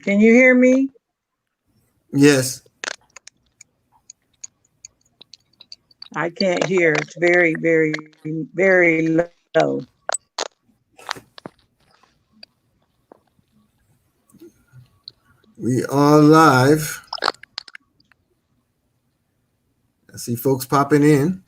Can you hear me? Yes. I can't hear. It's very, very, very low. We are live. I see folks popping in.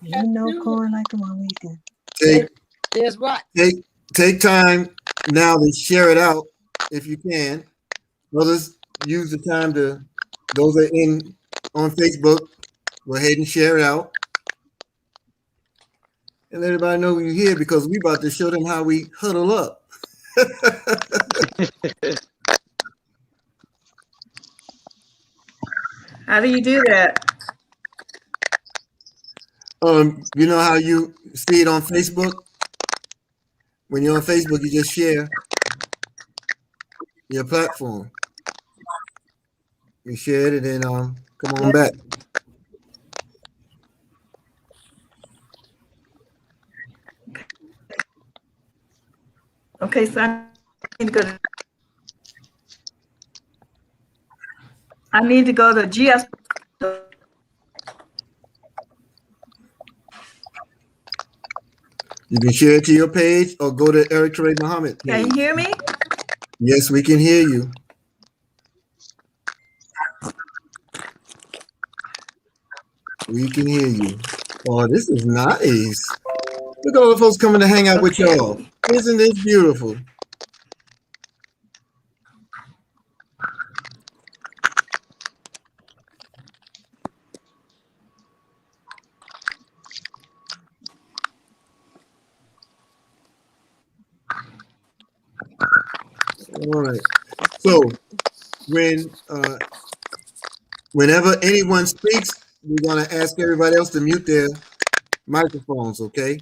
You know, corn like a one weekend. Take There's what? take time now to share it out if you can. Others use the time to those that are in on Facebook. Go ahead and share it out. And let everybody know you're here because we about to show them how we huddle up. How do you do that? You know how you see it on Facebook? When you're on Facebook, you just share your platform. You share it and then come on back. Okay, so I need to go to GS. You can share it to your page or go to Eric Trey Muhammad page. Can you hear me? Yes, we can hear you. We can hear you. Oh, this is nice. Look at all the folks coming to hang out with y'all. Isn't this beautiful? All right. So whenever anyone speaks, we're gonna ask everybody else to mute their microphones, okay?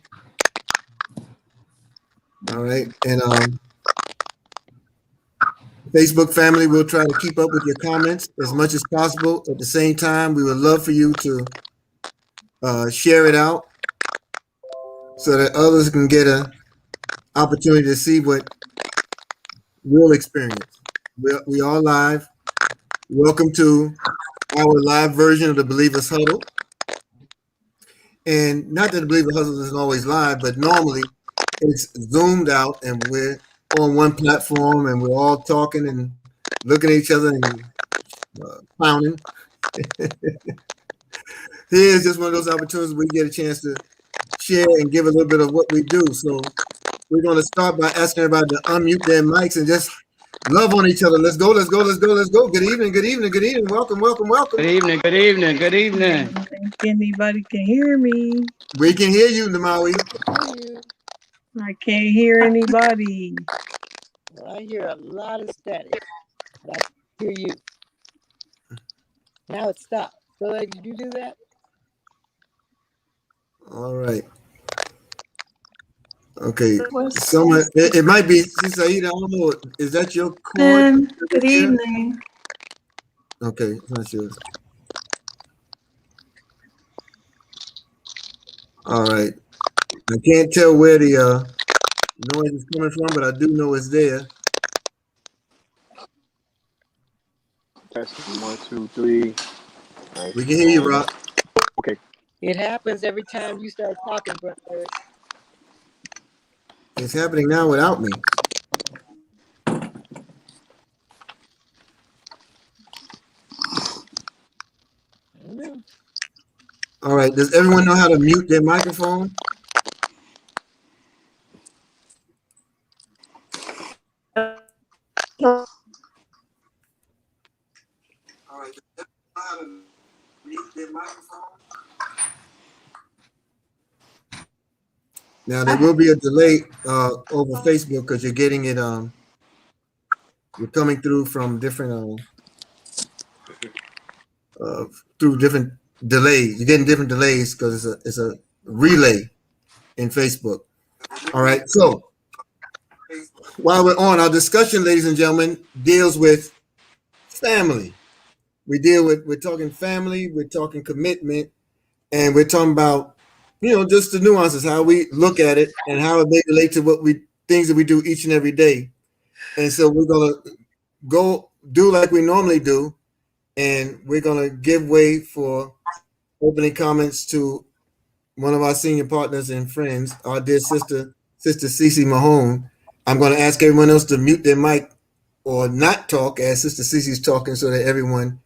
All right. And Facebook family, we'll try to keep up with your comments as much as possible. At the same time, we would love for you to share it out so that others can get an opportunity to see what we'll experience. We are live. Welcome to our live version of the Believers Huddle. And not that the Believers Huddle isn't always live, but normally it's zoomed out and we're on one platform and we're all talking and looking at each other and clowning. Here's just one of those opportunities where we get a chance to share and give a little bit of what we do. So we're going to start by asking everybody to unmute their mics and just love on each other. Let's go, let's go, let's go, let's go. Good evening, good evening, good evening. Welcome, welcome, welcome. Good evening, good evening, good evening. I don't think anybody can hear me. We can hear you, Namawi. I can't hear anybody. Well, I hear a lot of static. But I hear you. Now it stopped. So did you do that? All right. Okay. Someone, it might be, Sister Aida, I don't know. Is that your cord? Good evening. Okay, it's not yours. All right. I can't tell where the noise is coming from, but I do know it's there. Testing 1, 2, 3. Nice. We can hear you, Rock. Okay. It happens every time you start talking, brother. It's happening now without me. All right. Does everyone know how to mute their microphone? All right. Does everyone know how to mute their microphone? Now there will be a delay over Facebook because you're getting it. You're coming through from different through different delays. You're getting different delays because it's a relay in Facebook. All right. So while we're on, our discussion, ladies and gentlemen, deals with family. We're talking family, we're talking commitment, and we're talking about just the nuances, how we look at it and how it may relate to what things that we do each and every day. And so we're gonna go do like we normally do, and we're gonna give way for opening comments to one of our senior partners and friends, our dear Sister Cece Mahone. I'm gonna ask everyone else to mute their mic or not talk as Sister Cece's talking so that everyone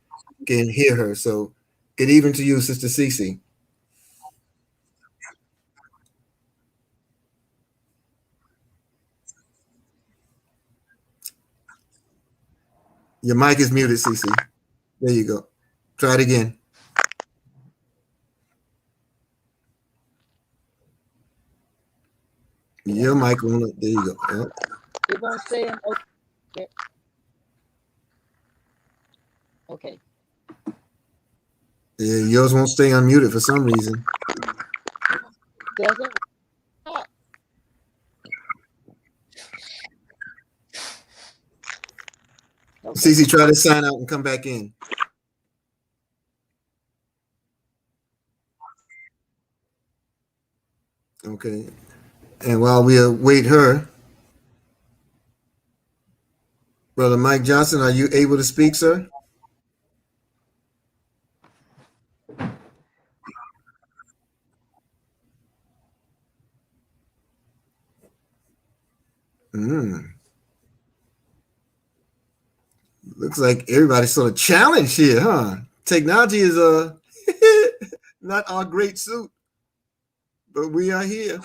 can hear her. So good evening to you, Sister Cece. Your mic is muted, Cece. There you go. Try it again. Your mic won't. There you go. Yep. It won't stay in. Okay. Okay. Yeah, yours won't stay unmuted for some reason. Doesn't. Okay. Cece, try to sign out and come back in. Okay. And while we await her, Brother Mike Johnson, are you able to speak, sir? Looks like everybody's sort of challenged here, huh? Technology is not our great suit, but we are here.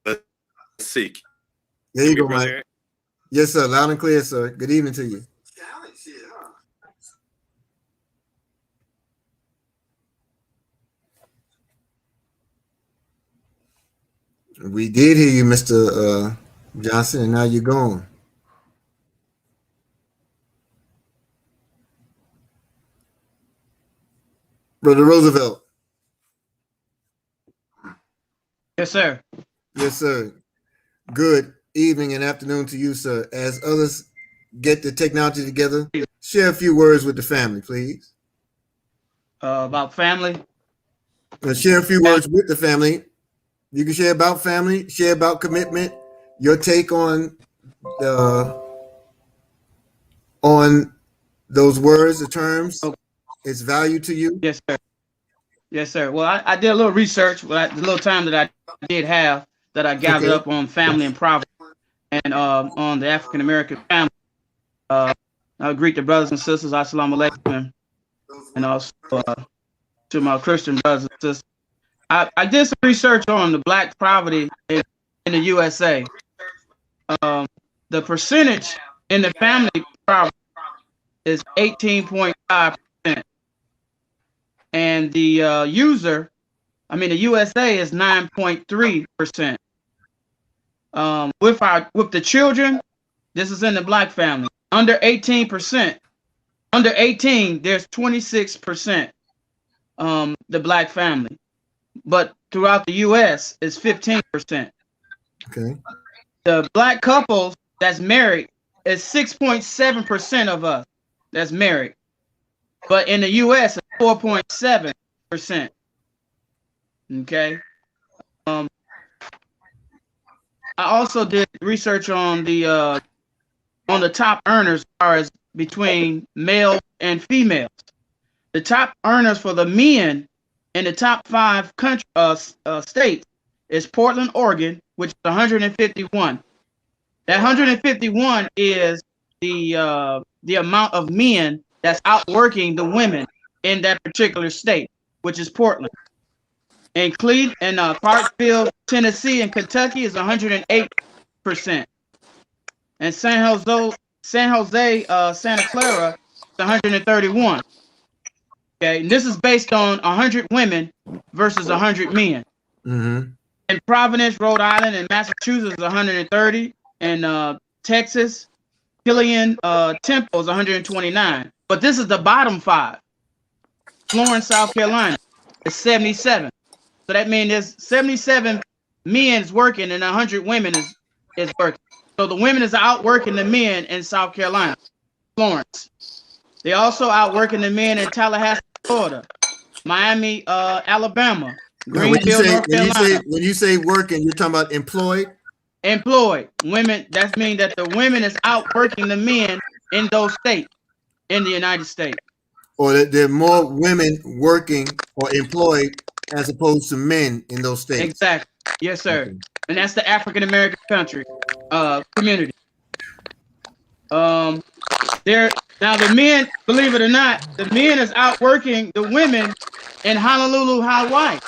Let's see. There you go, Mike. Yes, sir. Loud and clear, sir. Good evening to you. We did hear you, Mr. Johnson, and now you're gone. Brother Roosevelt. Yes, sir. Yes, sir. Good evening and afternoon to you, sir. As others get the technology together, share a few words with the family, please. About family. Share a few words with the family. You can share about family, share about commitment, your take on those words, the terms, its value to you. Yes, sir. Yes, sir. Well, I did a little research, the little time that I did have, that I gathered up on family and providence and on the African American family. I greet the brothers and sisters, assalamu alaikum, and also to my Christian brothers and sisters. I did some research on the black poverty in the USA. The percentage in the family poverty is 18.5%. And the the USA is 9.3%. With the children, this is in the black family. Under 18%, under 18, there's 26%. The black family, but throughout the U.S. is 15%. Okay. The black couples that's married is 6.7% of us that's married, but in the U.S. it's 4.7%. Okay. I also did research on the top earners as far as between male and females. The top earners for the men in the top 5 states is Portland, Oregon, which is 151. That 151 is the amount of men that's outworking the women in that particular state, which is Portland. In Clarksville, Tennessee, and Kentucky is 108%. And San Jose, Santa Clara is 131. Okay, and this is based on 100 women versus 100 men. Mm-hmm. In Providence, Rhode Island, and Massachusetts is 130. And Texas, Killian, Temple is 129. But this is the bottom 5. Florence, South Carolina is 77. So that means there's 77 men is working and 100 women is working. So the women is outworking the men in South Carolina, Florence. They also outworking the men in Tallahassee, Florida. Miami, Alabama, Now, when you Greenville, say North Carolina. when you say working, you're talking about employed, Employed women. That means that the women is out working the men in those states in the United States. or that there are more women working or employed as opposed to men in those states. Exactly. Yes, sir. Okay. And that's the African American country, community. Um, there now the men, believe it or not, the men is out working the women in Honolulu, Hawaii.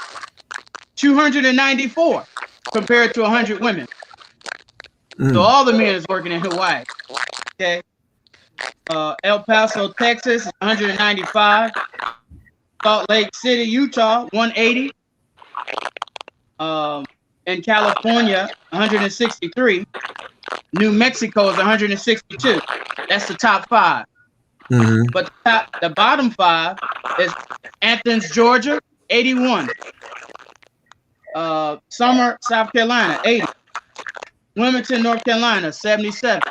294 compared to 100 women. So all the men is working in Hawaii. Okay. El Paso, Texas, 195. Salt Lake City, Utah, 180. In California, 163. New Mexico is 162. That's the top 5. Mm-hmm. But the bottom 5 is Athens, Georgia, 81. Summer, South Carolina, 80. Wilmington, North Carolina, 77.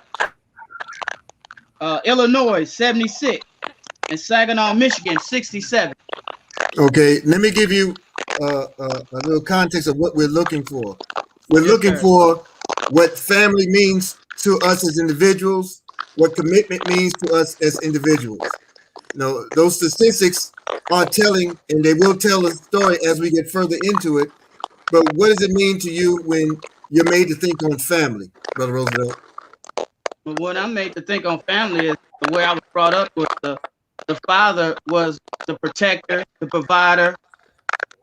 Illinois, 76. And Saginaw, Michigan, 67. Okay, let me give you a little context of what we're looking for. We're Yes, looking sir. for what family means to us as individuals, what commitment means to us as individuals. You know, those statistics are telling, and they will tell a story as we get further into it. But what does it mean to you when you're made to think on family, Brother Roosevelt? But what I'm made to think on family is the way I was brought up with the father was the protector, the provider,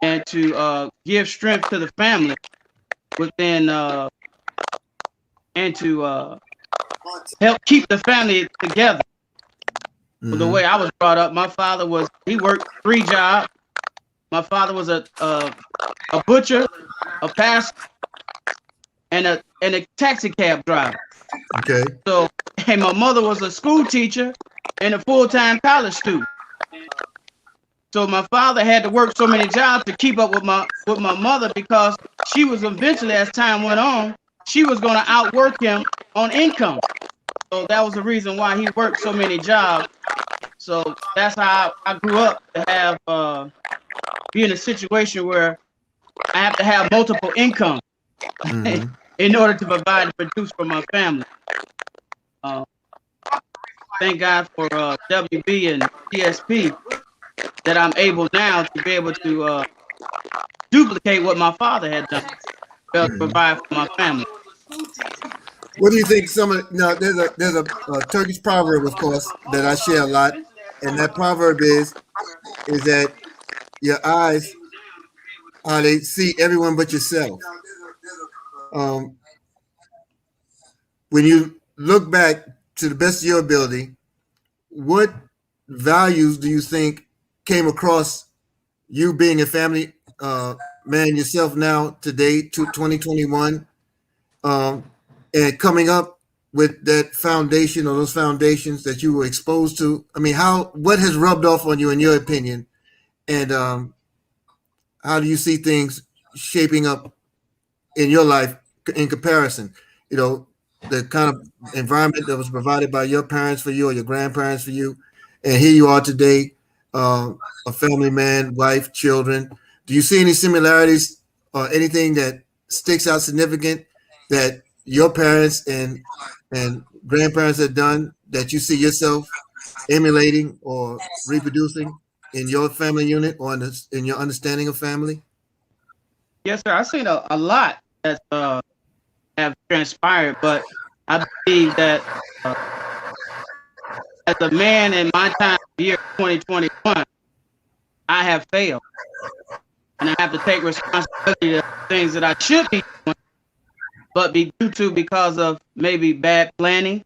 and to give strength to the family within and to help keep the family together. Mm-hmm. The way I was brought up, my father he worked 3 jobs. My father was a butcher, a pastor, and a taxi cab driver. Okay. So, and my mother was a school teacher and a full-time college student. So my father had to work so many jobs to keep up with my mother, because she was eventually, as time went on, she was going to outwork him on income. So that was the reason why he worked so many jobs. So that's how I grew up to have be in a situation where I have to have multiple income Mm-hmm. in order to provide and produce for my family. Thank God for WB and TSP that I'm able now to be able to duplicate what my father had done to provide for my family. What do you think? Now there's a Turkish proverb, of course, that I share a lot, and that proverb is that your eyes they see everyone but yourself. Um, when you look back to the best of your ability, what values do you think came across you being a family man yourself now today, 2021, and coming up with that foundation or those foundations that you were exposed to? I mean, what has rubbed off on you in your opinion, and how do you see things shaping up in your life in comparison? You know, the kind of environment that was provided by your parents for you or your grandparents for you, and here you are today, a family man, wife, children. Do you see any similarities or anything that sticks out significant that your parents and grandparents have done that you see yourself emulating or reproducing in your family unit or in your understanding of family? Yes, sir. I've seen a lot that have transpired, but I believe that as a man in my time, year 2021, I have failed, and I have to take responsibility of things that I should be doing, but be due to because of maybe bad planning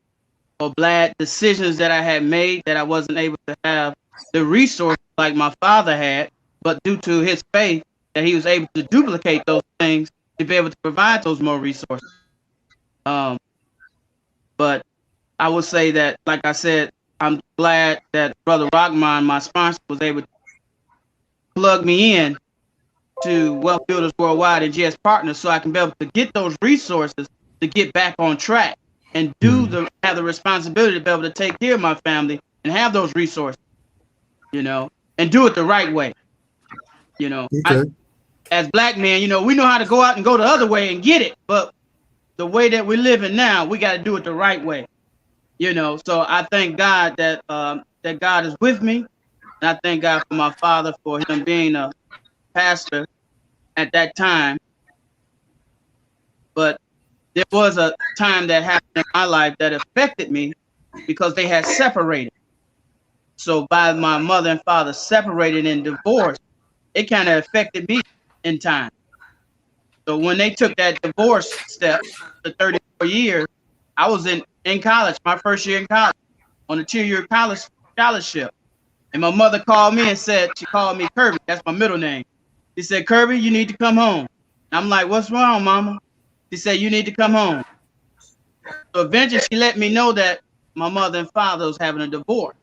or bad decisions that I had made, that I wasn't able to have the resources like my father had, but due to his faith that he was able to duplicate those things to be able to provide those more resources. But I would say that, like I said, I'm glad that Brother Rockman, my sponsor, was able to plug me in to Wealth Builders Worldwide and GS Partners, so I can be able to get those resources to get back on track and have the responsibility to be able to take care of my family and have those resources, and do it the right way. You know, Okay. as black men, you know, we know how to go out and go the other way and get it, but the way that we're living now, we got to do it the right way. You know, so I thank God that that God is with me, and I thank God for my father for him being a pastor at that time. But there was a time that happened in my life that affected me because they had separated. So by my mother and father separated and divorced, it kind of affected me in time. So when they took that divorce step to 34 years, I was in college, my first year in college, on a 2-year college scholarship. And my mother called me and said, she called me Kirby, that's my middle name. She said, Kirby, you need to come home. And I'm like, what's wrong, mama? She said, you need to come home. So eventually she let me know that my mother and father was having a divorce.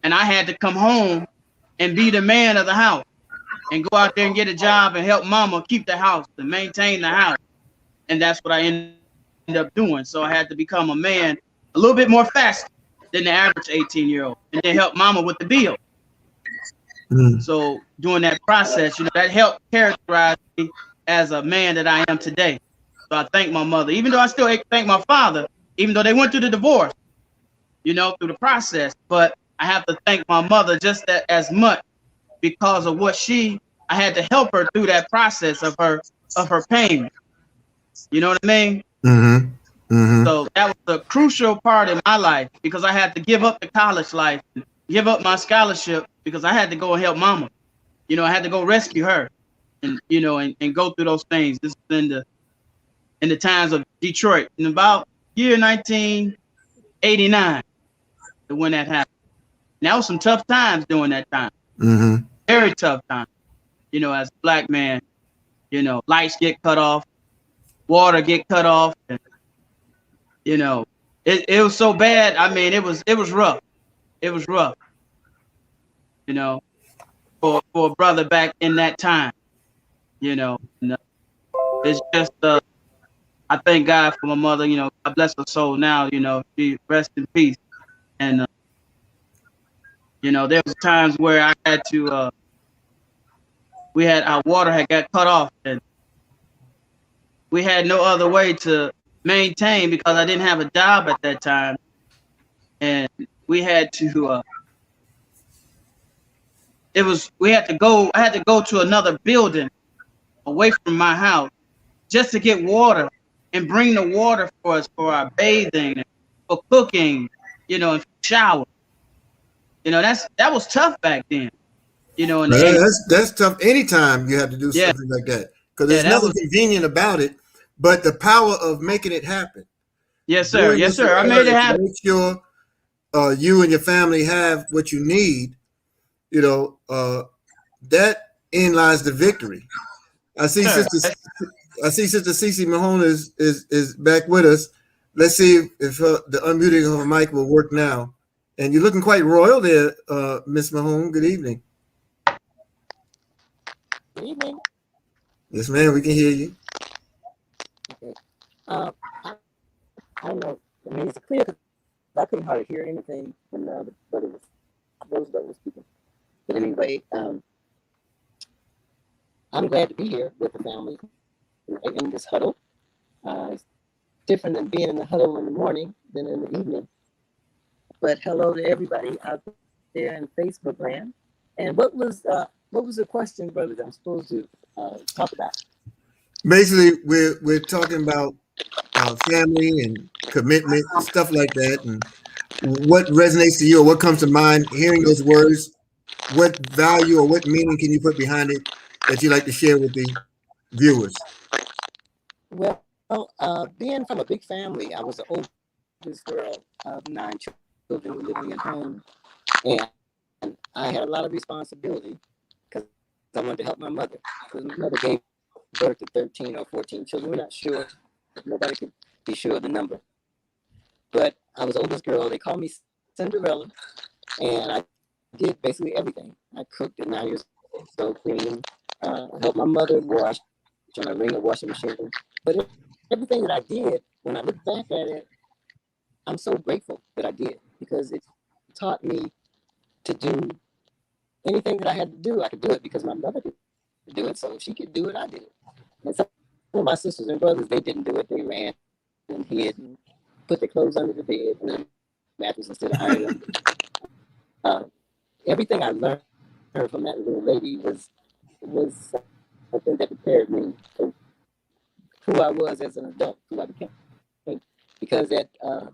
And I had to come home and be the man of the house and go out there and get a job and help mama keep the house and maintain the house. And that's what I ended up doing. So I had to become a man a little bit more fast than the average 18-year-old and then help mama with the bill. So during that process, you know, that helped characterize me as a man that I am today. So I thank my mother, even though I still thank my father, even though they went through the divorce, you know, through the process. But I have to thank my mother just that as much because of what I had to help her through that process of her pain. You know what I mean? Mm-hmm. Mm-hmm. So that was a crucial part in my life because I had to give up the college life, give up my scholarship because I had to go and help mama. You know, I had to go rescue her and, you know, and go through those things. This is in the times of Detroit in about year 1989 when that happened. And that was some tough times during that time. Mm-hmm. Very tough time. You know, as a black man, you know, lights get cut off, water get cut off, and, you know, it was so bad. I mean, it was rough. It was rough, you know, for a brother back in that time, you know. And, it's just I thank God for my mother, you know, God bless her soul now, you know, she rest in peace. And you know, there was times where I had to we had our water had got cut off and we had no other way to maintain because I didn't have a job at that time. And we had to I had to go to another building away from my house just to get water and bring the water for us for our bathing, for cooking, you know, and shower. You know, that was tough back then. You know, Now, and that's tough. Anytime you have to do yeah, something like that, because yeah, there's that nothing was convenient about it, but the power of making it happen. yes, sir, Doing yes, what you sir. I made it can to happen. make sure you and your family have what you need. You know, that in lies the victory. I see Sir. sister. I see Sister Cece Mahone is back with us. Let's see if the unmuting of her mic will work now. And you're looking quite royal there, Miss Mahone. Good evening. Good evening. Yes, ma'am. We can hear you. Okay. I, I don't know. I mean, it's clear 'cause I couldn't hardly hear anything when the brother was Roosevelt was speaking. But anyway, I'm glad to be here with the family in this huddle. It's different than being in the huddle in the morning than in the evening. But hello to everybody out there in Facebook land. And what was the question, brother, that I'm supposed to talk about? Basically, we're talking about family and commitment, stuff like that, and what resonates to you or what comes to mind hearing those words. What value or what meaning can you put behind it that you like to share with the viewers? Well, being from a big family, I was the oldest girl of 9 children living at home, and I had a lot of responsibility because I wanted to help my mother. Because my mother gave birth to 13 or 14 children. We're not sure. Nobody could be sure of the number. But I was the oldest girl. They called me Cinderella, and I did basically everything. I cooked at 9 years old, cleaning, helped my mother wash, and I ring a washing machine. But everything that I did, when I look back at it, I'm so grateful that I did because it taught me to do anything that I had to do. I could do it because my mother did do it, so if she could do it, I did it. And some of my sisters and brothers, they didn't do it. They ran and hid and put their clothes under the bed and the mattress instead of ironing them. Uh, Everything I learned from that little lady was something that prepared me for who I was as an adult, who I became. Because at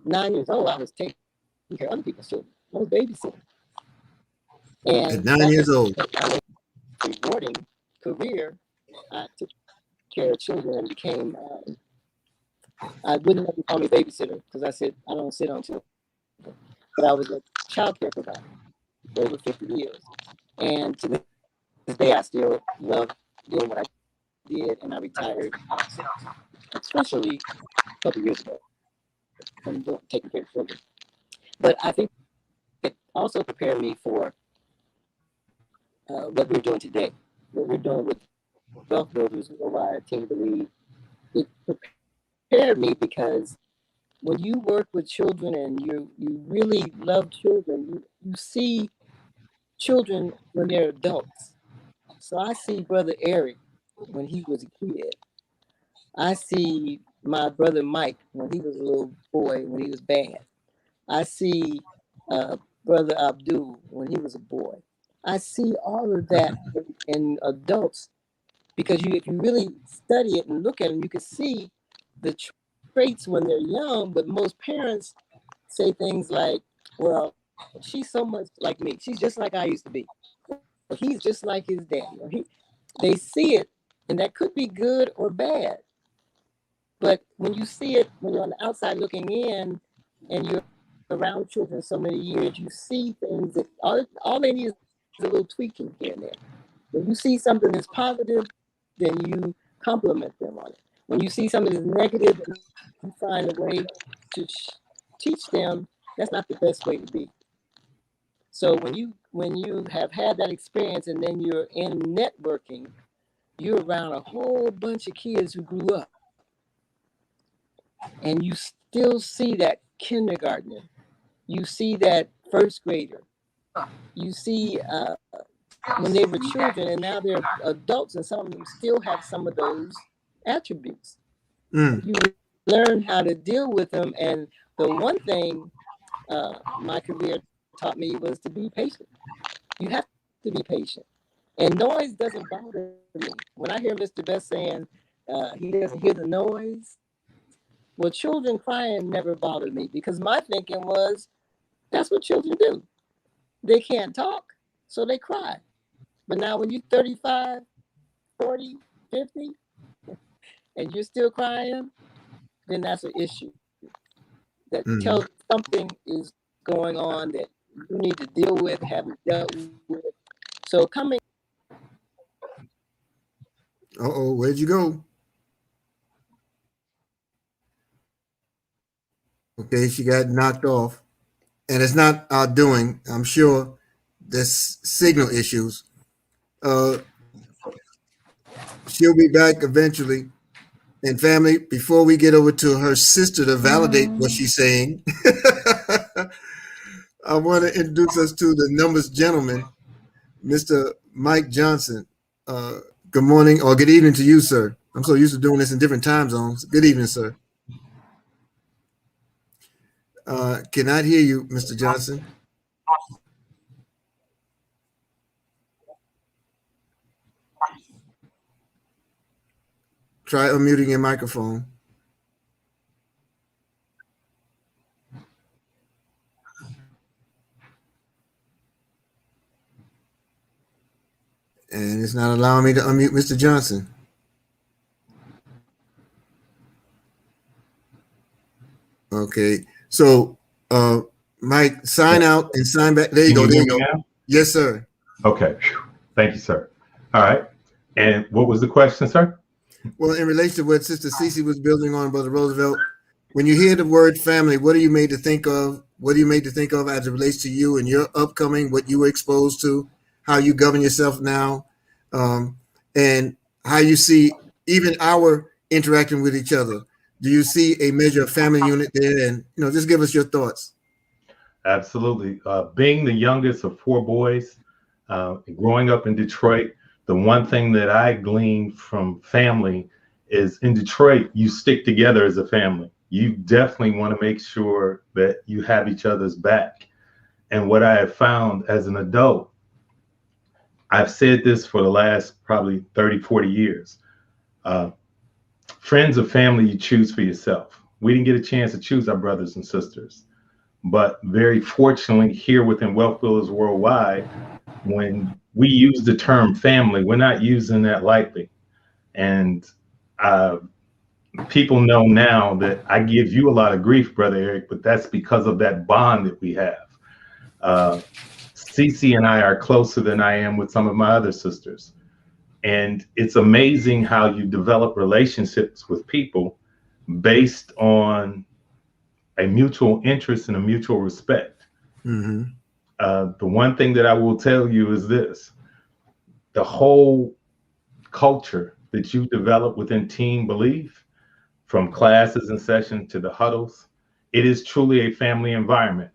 9 years old, I was taking care of other people's children. I was babysitting. At And 9 years old. a rewarding career, I took care of children and became, I wouldn't let them call me babysitter because I said, I don't sit on children. But I was a child care provider for over 50 years. And to this day, I still love doing what I did. And I retired, especially a couple years ago, from taking care of children. But I think it also prepared me for what we're doing today, what we're doing with wealth builders worldwide, team believe. It prepared me because when you work with children and you really love children, you see children when they're adults. So I see Brother Eric when he was a kid. I see my brother Mike when he was a little boy, when he was bad. I see uh, Brother Abdul when he was a boy. I see all of that in adults because if you really study it and look at them, you can see the traits when they're young. But most parents say things like, "Well, she's so much like me. She's just like I used to be. Or he's just like his daddy." They see it, and that could be good or bad. But when you see it, when you're on the outside looking in, and you're around children so many years, you see things that all they need is a little tweaking here and there. When you see something that's positive, then you compliment them on it. When you see something that's negative, you find a way to teach them that's not the best way to be. So when you have had that experience and then you're in networking, you're around a whole bunch of kids who grew up, and you still see that kindergartner, you see that first grader, you see when they were children and now they're adults, and some of them still have some of those attributes. You learn how to deal with them. And the one thing my career taught me was to be patient. You have to be patient. And noise doesn't bother me. When I hear Mr. Best saying he doesn't hear the noise, well, children crying never bothered me because my thinking was that's what children do. They can't talk, so they cry. But now when you're 35, 40, 50, and you're still crying, then that's an issue. That tells something is going on that you need to deal with, haven't dealt with. So coming. Uh-oh, where'd you go? Okay, she got knocked off. And it's not our doing. I'm sure there's signal issues. Uh, she'll be back eventually. And family, before we get over to her sister to validate what she's saying, I want to introduce us to the numbers gentleman, Mr. Mike Johnson. Good morning or good evening to you, sir. I'm so used to doing this in different time zones. Good evening, sir. Cannot hear you, Mr. Johnson. Try unmuting your microphone. And it's not allowing me to unmute Mr. Johnson. Okay. So, Mike, sign out and sign back. There you go. There you go. Now? Yes, sir. Okay. Thank you, sir. All right. And what was the question, sir? Well, in relation to what Sister Cece was building on, Brother Roosevelt, when you hear the word family, what are you made to think of? What are you made to think of as it relates to you and your upcoming, what you were exposed to, how you govern yourself now, and how you see even our interacting with each other? Do you see a measure of family unit there? And, just give us your thoughts. Absolutely. Being the youngest of four boys, growing up in Detroit, the one thing that I gleaned from family is in Detroit, you stick together as a family. You definitely want to make sure that you have each other's back. And what I have found as an adult, I've said this for the last probably 30, 40 years. Friends or family you choose for yourself. We didn't get a chance to choose our brothers and sisters. But very fortunately, here within Wealth Builders Worldwide, when we use the term family, we're not using that lightly. And people know now that I give you a lot of grief, Brother Eric, but that's because of that bond that we have. Cece and I are closer than I am with some of my other sisters. And it's amazing how you develop relationships with people based on a mutual interest and a mutual respect. Mm-hmm. The one thing that I will tell you is this: the whole culture that you develop within Team Believe, from classes and sessions to the huddles, it is truly a family environment.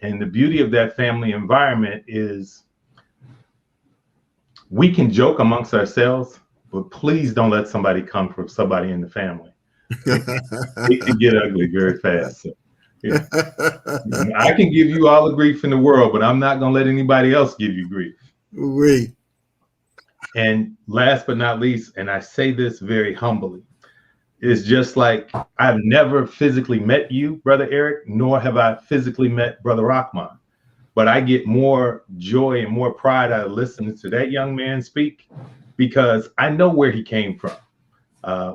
And the beauty of that family environment is we can joke amongst ourselves, but please don't let somebody come from somebody in the family. It can get ugly very fast. So, yeah. I can give you all the grief in the world, but I'm not going to let anybody else give you grief. Oui. And last but not least, and I say this very humbly, it's just like I've never physically met you, Brother Eric, nor have I physically met Brother Rahman. But I get more joy and more pride out of listening to that young man speak, because I know where he came from.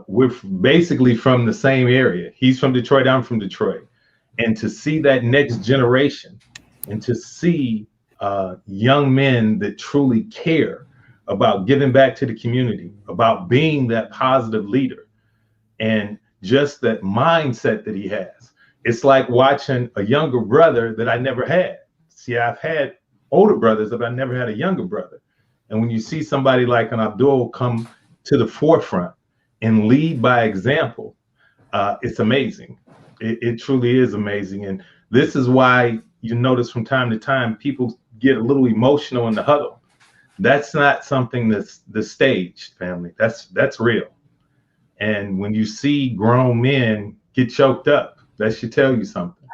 We're basically from the same area. He's from Detroit, I'm from Detroit. And to see that next generation and to see young men that truly care about giving back to the community, about being that positive leader, and just that mindset that he has. It's like watching a younger brother that I never had. See, I've had older brothers, but I never had a younger brother. And when you see somebody like an Abdul come to the forefront and lead by example, it's amazing. It truly is amazing. And this is why you notice from time to time, people get a little emotional in the huddle. That's not something that's the staged, family. That's real. And when you see grown men get choked up, that should tell you something.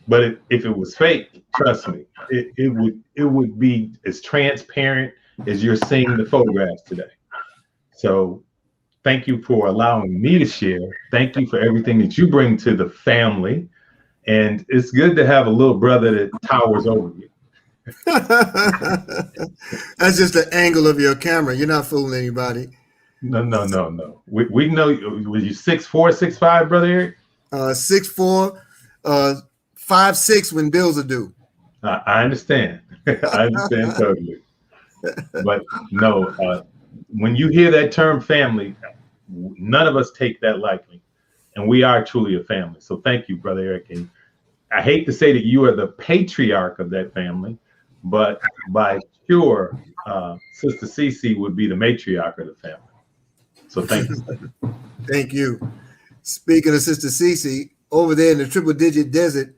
But if it was fake, trust me, it would be as transparent as you're seeing the photographs today. So thank you for allowing me to share. Thank you for everything that you bring to the family. And it's good to have a little brother that towers over you. That's just the angle of your camera. You're not fooling anybody. No. We know, was you 6'4", 6'5", Brother Eric? 6'4", 5'6" when bills are due. I understand. I understand totally. But no, when you hear that term family, none of us take that lightly. And we are truly a family. So thank you, Brother Eric. And I hate to say that you are the patriarch of that family, but by sure, Sister Cece would be the matriarch of the family. So thank you. Thank you. Speaking of Sister Cece, over there in the Triple Digit Desert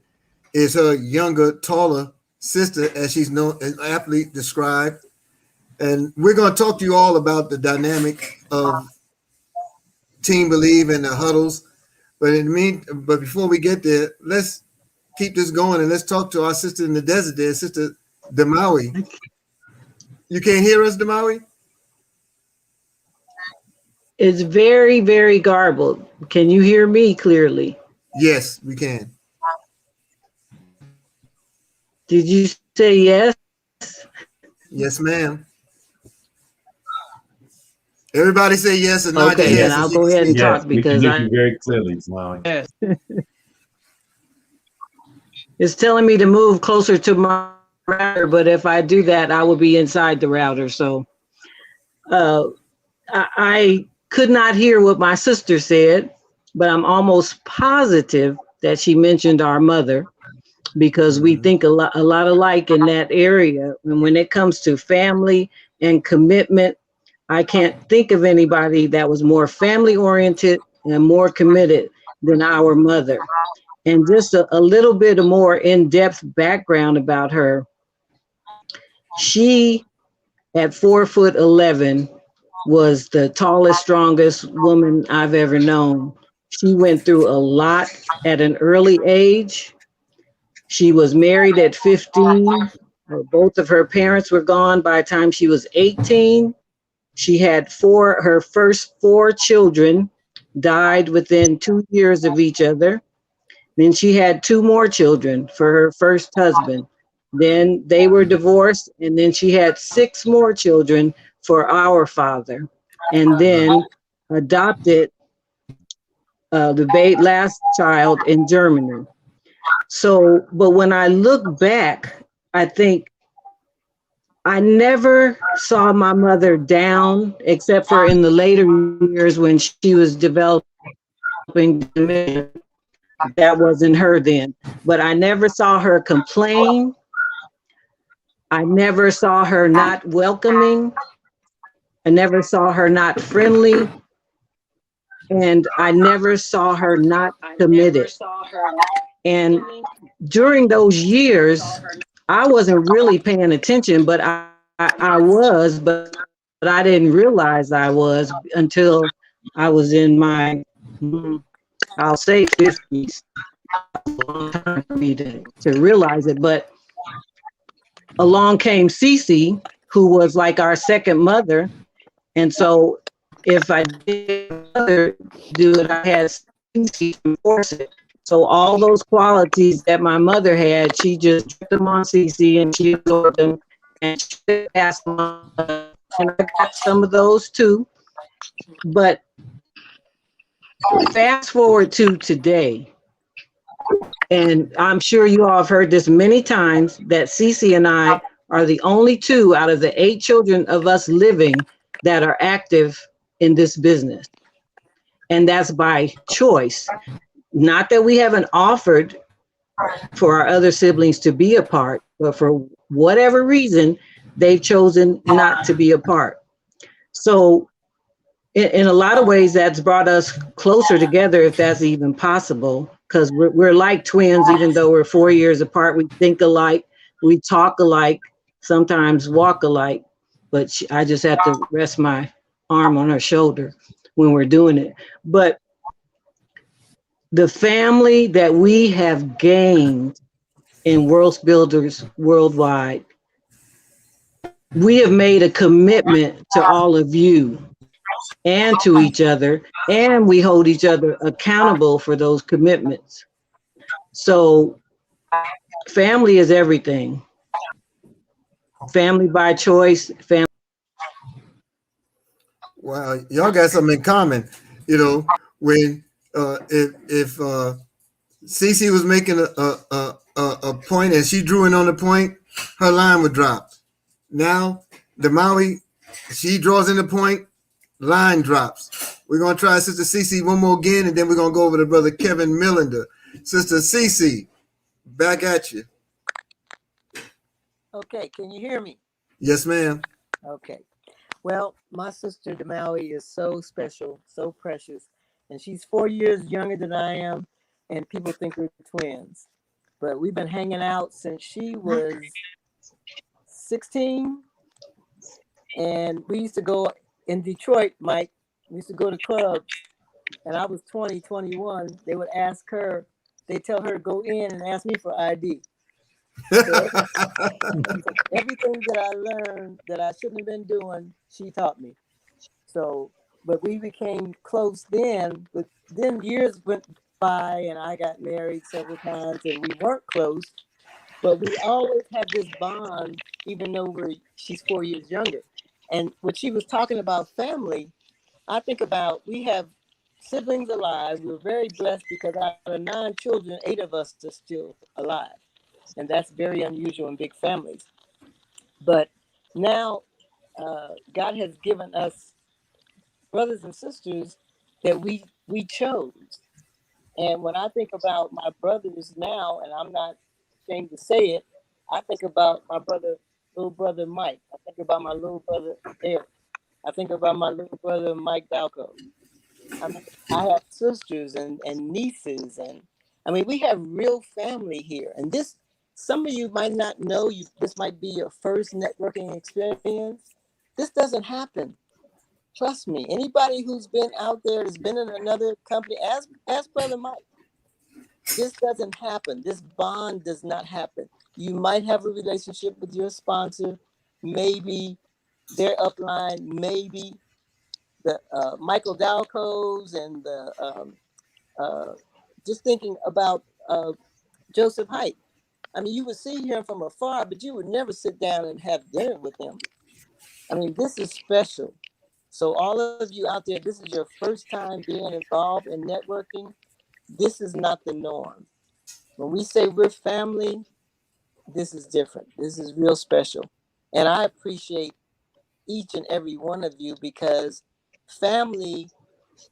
is her younger, taller sister, as she's known, as aptly described. And we're going to talk to you all about the dynamic of Team Believe and the huddles. But before we get there, let's keep this going and let's talk to our sister in the desert there, Sister Demawi. You can't hear us, Demawi? It's very, very garbled. Can you hear me clearly? Yes, we can. Did you say yes? Yes, ma'am. Everybody say yes or not. Okay, yes, then I'll go ahead and talk because we can hear you very clearly, Molly. Yes. It's telling me to move closer to my router, but if I do that, I will be inside the router. So I could not hear what my sister said, but I'm almost positive that she mentioned our mother, because we think a lot alike in that area. And when it comes to family and commitment, I can't think of anybody that was more family oriented and more committed than our mother. And just a little bit more in-depth background about her. She at 4'11", was the tallest, strongest woman I've ever known. She went through a lot at an early age. She was married at 15. Both of her parents were gone by the time she was 18. She had her first four children died within 2 years of each other. Then she had two more children for her first husband. Then they were divorced, and then she had six more children for our father, and then adopted the last child in Germany. So, but when I look back, I think I never saw my mother down, except for in the later years when she was developing dementia. That wasn't her then. But I never saw her complain. I never saw her not welcoming. I never saw her not friendly. And I never saw her not committed. And during those years, I wasn't really paying attention, but I was, but I didn't realize I was until I was in my, I'll say 50s. Time for me to realize it. But along came Cece, who was like our second mother. And so if I did mother do it, I had Cece to enforce it. So all those qualities that my mother had, she just dripped them on Cece and she absorbed them and she passed them on. And I got some of those too. But fast forward to today, and I'm sure you all have heard this many times, that Cece and I are the only two out of the 8 children of us living that are active in this business. And that's by choice. Not that we haven't offered for our other siblings to be a part, but for whatever reason, they've chosen not to be a part. So in a lot of ways, that's brought us closer together, if that's even possible, because we're like twins, even though we're 4 years apart. We think alike, we talk alike, sometimes walk alike, but I just have to rest my arm on her shoulder when we're doing it. But the family that we have gained in World Builders Worldwide, we have made a commitment to all of you and to each other, and we hold each other accountable for those commitments. So family is everything. Family by choice, family. Wow, y'all got something in common. You know, when if Cece was making a point and she drew in on the point, her line would drop. Now the Maui, she draws in the point, line drops. We're gonna try Sister Cece one more again, and then we're gonna go over to Brother Kevin Millender. Sister Cece, back at you. Okay, can you hear me? Yes, ma'am. Okay. Well, my sister Demaui is so special, so precious, and she's 4 years younger than I am, and people think we're twins. But we've been hanging out since she was 16, and we used to go in Detroit, Mike. We used to go to clubs, and I was 20, 21. They would ask her, they tell her to go in and ask me for ID. So everything that I learned that I shouldn't have been doing, she taught me. So, but we became close then, but then years went by and I got married several times and we weren't close, but we always had this bond, even though she's 4 years younger. And when she was talking about family, I think about, we have siblings alive. We're very blessed because out of 9 children, 8 of us are still alive. And that's very unusual in big families. But now God has given us brothers and sisters that we chose. And when I think about my brothers now, and I'm not ashamed to say it, I think about my little brother Mike. I think about my little brother Eric. I think about my little brother Mike Balco. I mean, I have sisters and nieces, and I mean, we have real family here. And some of you might not know, this might be your first networking experience, This doesn't happen. Trust me. Anybody who's been out there, has been in another company, ask Brother Mike. This doesn't happen. This bond does not happen. You might have a relationship with your sponsor, maybe their upline, maybe the Michael Dalcos and the just thinking about Joseph Height. I mean, you would see him from afar, but you would never sit down and have dinner with him. I mean, this is special. So all of you out there, this is your first time being involved in networking. This is not the norm. When we say we're family, this is different. This is real special. And I appreciate each and every one of you, because family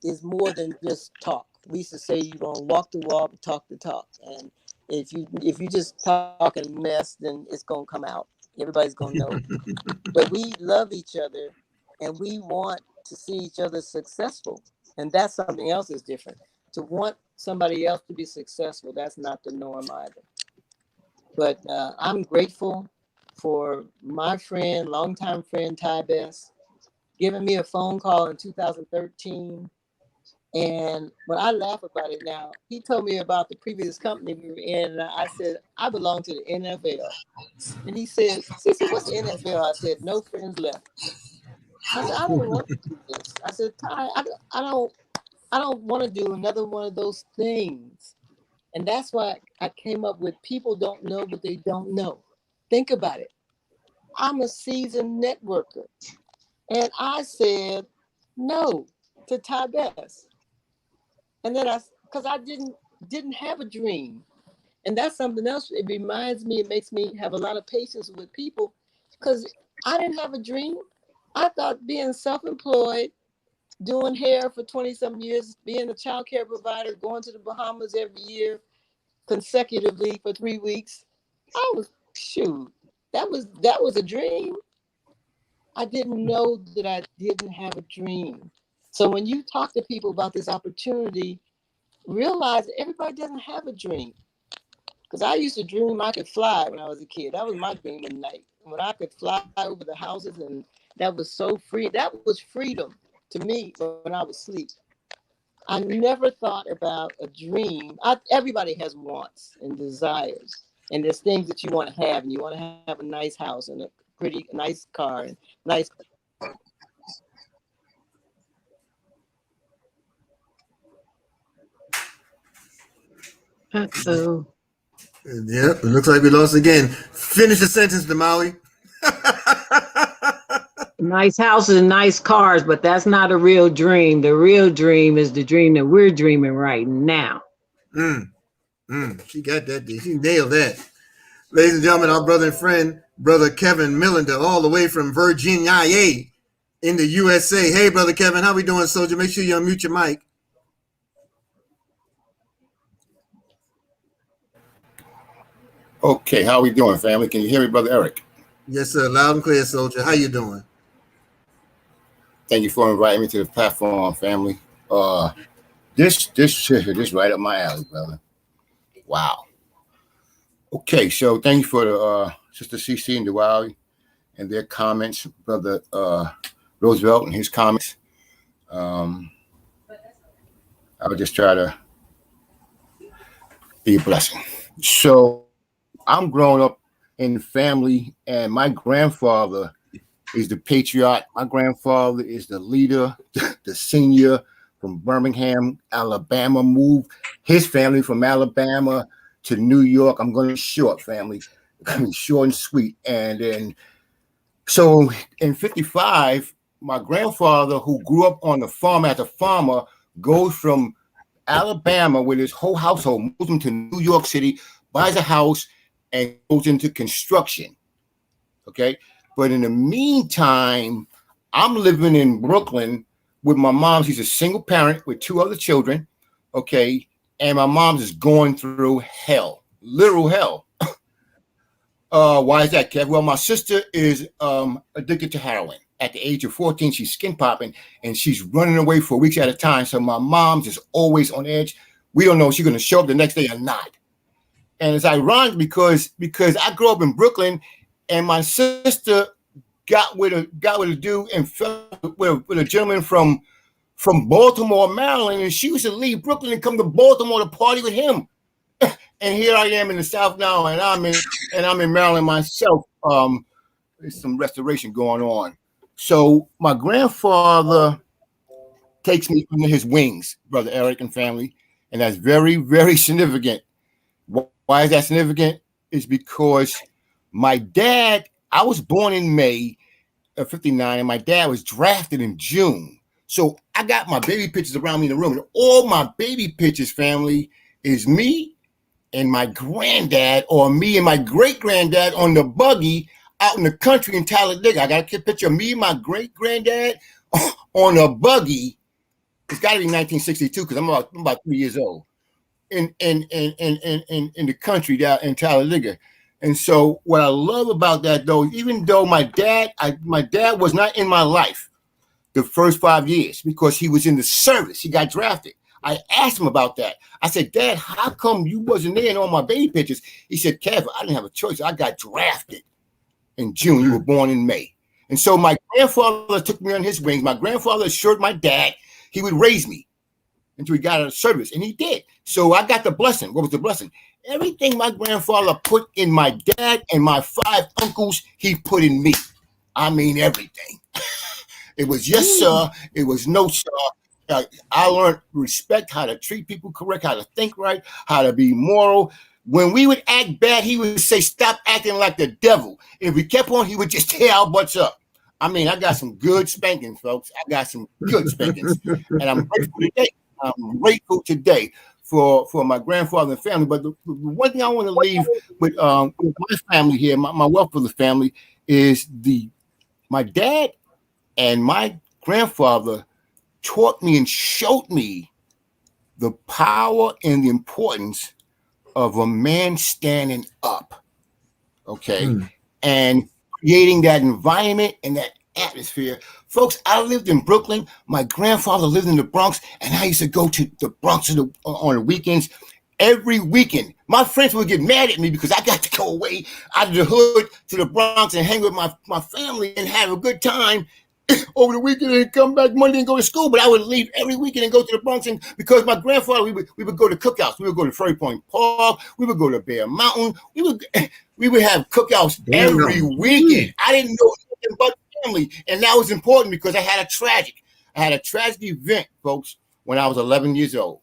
is more than just talk. We used to say you're gonna walk the walk, talk the talk. And if you just talk and mess, then it's gonna come out. Everybody's gonna know. But we love each other and we want to see each other successful. And that's something else that's different. To want somebody else to be successful, that's not the norm either. But I'm grateful for my friend, longtime friend, Ty Best, giving me a phone call in 2013. And when I laugh about it now, he told me about the previous company we were in. And I said, I belong to the NFL. And he said, Cece, what's the NFL? I said, no friends left. I said, I don't want to do this. I said, Ty, I don't want to do another one of those things. And that's why I came up with people don't know what they don't know. Think about it. I'm a seasoned networker. And I said no to Ty Best. And then because I didn't have a dream. And that's something else. It reminds me, it makes me have a lot of patience with people, because I didn't have a dream. I thought being self-employed, doing hair for 20-some years, being a child care provider, going to the Bahamas every year consecutively for 3 weeks, that was a dream. I didn't know that I didn't have a dream. So when you talk to people about this opportunity, realize that everybody doesn't have a dream. Because I used to dream I could fly when I was a kid. That was my dream at night. When I could fly over the houses, and that was so free. That was freedom to me when I was asleep. I never thought about a dream. Everybody has wants and desires. And there's things that you want to have. And you want to have a nice house and a pretty, nice car and nice. Uh-oh. Yep, it looks like we lost again. Finish the sentence, Damali. Nice houses and nice cars, but that's not a real dream. The real dream is the dream that we're dreaming right now. She got that. She nailed that. Ladies and gentlemen, our brother and friend, Brother Kevin Millender, all the way from Virginia in the USA. Hey, Brother Kevin, how we doing, soldier? Make sure you unmute your mic. Okay, how we doing, family? Can you hear me, Brother Eric? Yes, sir. Loud and clear, soldier. How you doing? Thank you for inviting me to the platform, family. This right up my alley, brother. Wow. Okay, so thank you for the Sister CC and Diwali and their comments, Brother Roosevelt and his comments. I would just try to be a blessing. So I'm growing up in the family, and my grandfather is the patriot. My grandfather is the leader, the senior from Birmingham, Alabama, moved his family from Alabama to New York. I'm going to be short, family. I mean, short and sweet. And then, so in 55, my grandfather, who grew up on the farm as a farmer, goes from Alabama with his whole household, moves him to New York City, buys a house, and goes into construction. Okay. But in the meantime, I'm living in Brooklyn with my mom. She's a single parent with 2 other children. Okay. And my mom's is going through hell, literal hell. Why is that, Kev? Well, my sister is addicted to heroin. At the age of 14, she's skin popping and she's running away for weeks at a time. So my mom's is always on edge. We don't know if she's going to show up the next day or not. And it's ironic because I grew up in Brooklyn and my sister got with a dude and fell with a gentleman from Baltimore, Maryland, and she used to leave Brooklyn and come to Baltimore to party with him. And here I am in the South now, and I'm in Maryland myself. There's some restoration going on. So my grandfather takes me under his wings, Brother Eric and family, and that's very, very significant. Why is that significant? It's because my dad, I was born in May of '59, and my dad was drafted in June. So I got my baby pictures around me in the room, and all my baby pictures, family, is me and my granddad, or me and my great granddad on the buggy out in the country in Talladega. I got a picture of me and my great granddad on a buggy. It's got to be 1962 because I'm about 3 years old in the country down in Talladega. And so what I love about that, though, even though my dad was not in my life the first 5 years because he was in the service, he got drafted. I asked him about that. I said, Dad, how come you wasn't there in all my baby pictures? He said, Kev, I didn't have a choice. I got drafted in June. You were born in May. And so my grandfather took me on his wings. My grandfather assured my dad he would raise me until he got out of service, and he did. So I got the blessing. What was the blessing? Everything my grandfather put in my dad and my 5 uncles, he put in me. I mean, everything. It was yes, sir. It was no, sir. I learned respect, how to treat people correct, how to think right, how to be moral. When we would act bad, he would say, stop acting like the devil. If we kept on, he would just tear our butts up. I mean, I got some good spankings, folks. I got some good spankings. And I'm grateful today. I'm grateful today for my grandfather and family. But the one thing I want to leave with my family here, my wealth of the family, is my dad and my grandfather taught me and showed me the power and the importance of a man standing up, okay, and creating that environment and that atmosphere. Folks, I lived in Brooklyn. My grandfather lived in the Bronx, and I used to go to the Bronx on the weekends. Every weekend, my friends would get mad at me because I got to go away out of the hood to the Bronx and hang with my family and have a good time over the weekend and come back Monday and go to school. But I would leave every weekend and go to the Bronx, and because my grandfather, we would go to cookouts. We would go to Ferry Point Park. We would go to Bear Mountain. We would have cookouts every weekend. I didn't know anything about family, and that was important because I had a tragic event, folks, when I was 11 years old.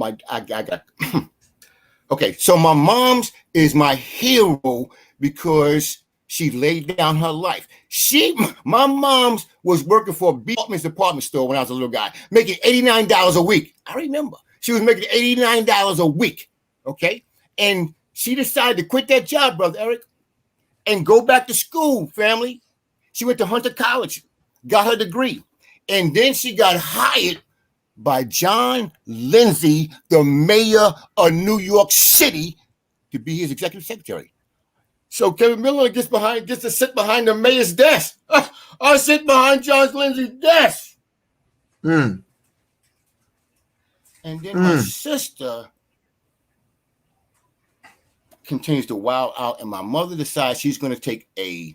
I got okay. So my mom's is my hero because she laid down her life. My mom's was working for a department store when I was a little guy, making $89 a week. I remember she was making $89 a week. Okay, and she decided to quit that job, Brother Eric, and go back to school. Family, she went to Hunter College, got her degree, and then she got hired by John Lindsay, the mayor of New York City, to be his executive secretary. So Kevin Miller gets to sit behind the mayor's desk. I sit behind John Lindsay's desk. And then my sister continues to wild out, and my mother decides she's going to take a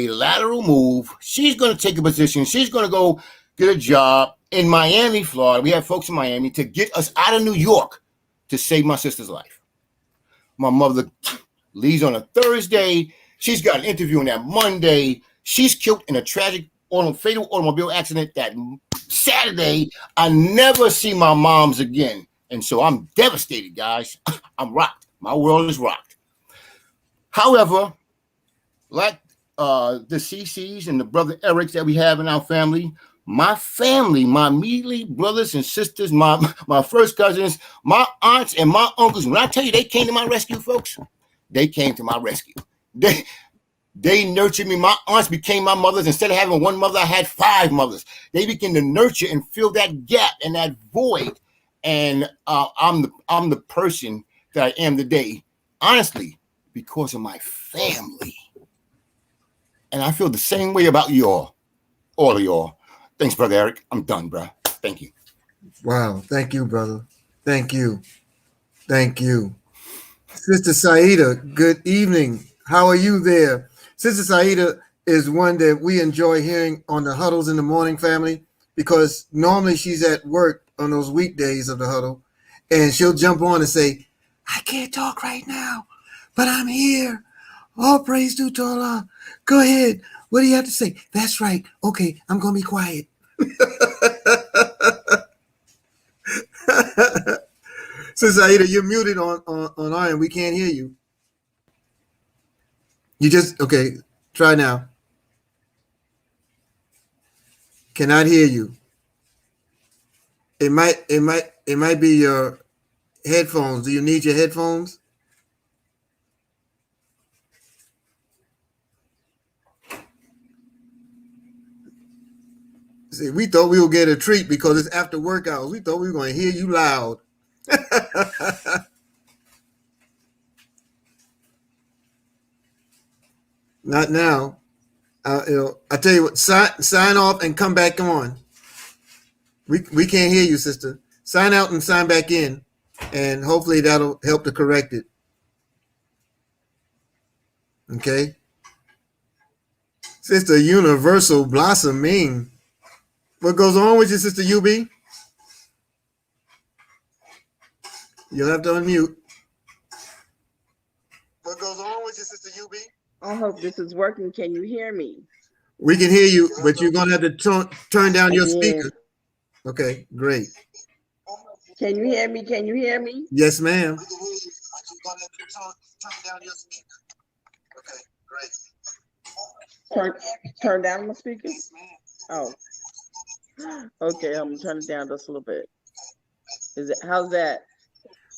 lateral move. She's going to take a position. She's going to go get a job in Miami, Florida. We have folks in Miami to get us out of New York to save my sister's life. My mother leaves on a Thursday. She's got an interview on that Monday. She's killed in a tragic fatal automobile accident that Saturday. I never see my moms again. And so I'm devastated, guys. I'm rocked. My world is rocked. However, like the CCs and the brother Erics that we have in our family, my immediately brothers and sisters, my first cousins, my aunts and my uncles, when I tell you they came to my rescue, folks, they came to my rescue. They nurtured me. My aunts became my mothers. Instead of having one mother, I had 5 mothers. They began to nurture and fill that gap and that void. And I'm the person that I am today, honestly, because of my family. And I feel the same way about y'all, all of y'all. Thanks, Brother Eric. I'm done, bro. Thank you. Wow. Thank you, brother. Thank you. Thank you. Sister Saida, good evening. How are you there? Sister Saida is one that we enjoy hearing on the huddles in the morning, family, because normally she's at work on those weekdays of the huddle, and she'll jump on and say, I can't talk right now, but I'm here. All praise due to Allah. Go ahead. What do you have to say? That's right. Okay, I'm going to be quiet. Sister Aida, you're muted on our end. We can't hear you. You just, okay, try now. Cannot hear you. It might be your headphones. Do you need your headphones? See, we thought we would get a treat because it's after work hours. We thought we were going to hear you loud. Not now. I tell you what, sign off and come back on. We can't hear you, sister. Sign out and sign back in, and hopefully that'll help to correct it. Okay. Sister Universal Blossoming. What goes on with you, Sister UB? You'll have to unmute. What goes on with you, Sister UB? I hope this is working. Can you hear me? We can hear you, but you're going to have to turn down your Again. speaker. Okay, great. Can you hear me? Can you hear me? Yes, ma'am. We can hear you, but you're going to have to turn down your speaker. Okay, great. Turn down my speaker? Oh. Okay, I'm turning it down just a little bit. How's that?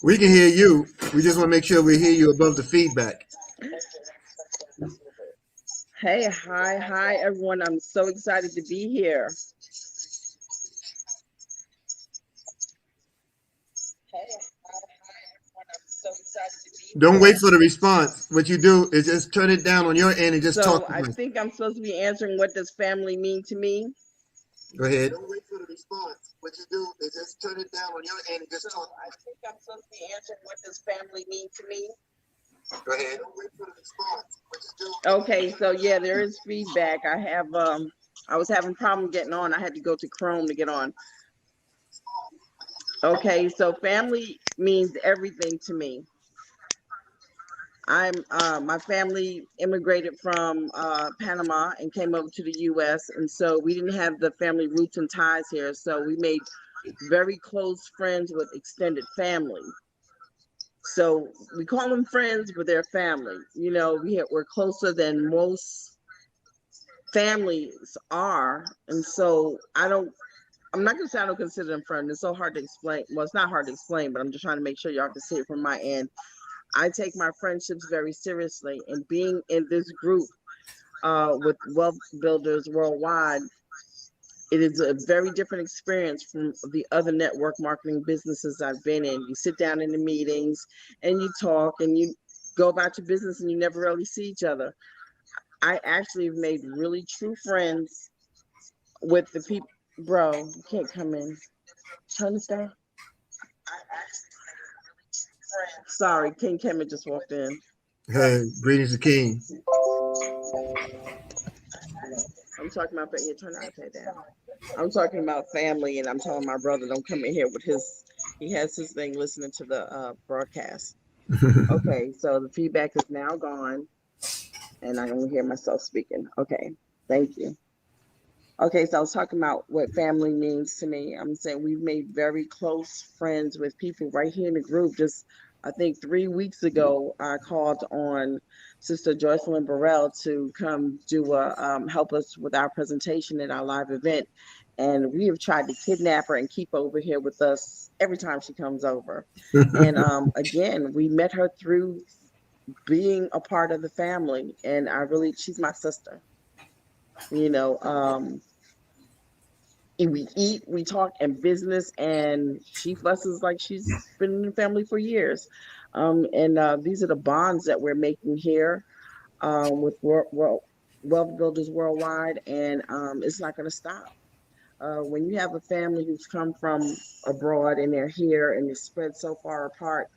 We can hear you. We just want to make sure we hear you above the feedback. Hey, hi, everyone. I'm so excited to be here. Don't wait for the response. What you do is just turn it down on your end and just talk. So I think I'm supposed to be answering, what does family mean to me? Go ahead. Don't wait for the response. What you do is just turn it down on your end and just talk. I think I'm supposed to be answering, what does family mean to me? Go ahead. Don't wait for the response. What you do. Okay, so yeah, there is feedback. I was having problem getting on. I had to go to Chrome to get on. Okay, so family means everything to me. My family immigrated from Panama and came over to the US, and so we didn't have the family roots and ties here, so we made very close friends with extended family. So we call them friends, but they're family. You know, we're closer than most families are, and so I'm not gonna say I don't consider them friends. It's so hard to explain. Well, it's not hard to explain, but I'm just trying to make sure y'all can see it from my end. I take my friendships very seriously, and being in this group with Wealth Builders Worldwide, it is a very different experience from the other network marketing businesses I've been in. You sit down in the meetings and you talk and you go about your business and you never really see each other. I actually have made really true friends with the people. Bro, you can't come in. Turn this down. Sorry, King Kemet just walked in. Hey, greetings to King. I'm talking about, yeah, turn the iPad down. I'm talking about family, and I'm telling my brother don't come in here with he has his thing listening to the broadcast. Okay, so the feedback is now gone, and I can hear myself speaking. Okay, thank you. Okay, so I was talking about what family means to me. I'm saying we've made very close friends with people right here in the group. Just, I think 3 weeks ago, I called on Sister Joycelyn Burrell to come help us with our presentation at our live event. And we have tried to kidnap her and keep her over here with us every time she comes over. And again, we met her through being a part of the family. And she's my sister. You know, we eat, we talk, and business, and she fusses like she's been in the family for years. These are the bonds that we're making here with Wealth Builders Worldwide, and it's not going to stop. When you have a family who's come from abroad and they're here and they're spread so far apart,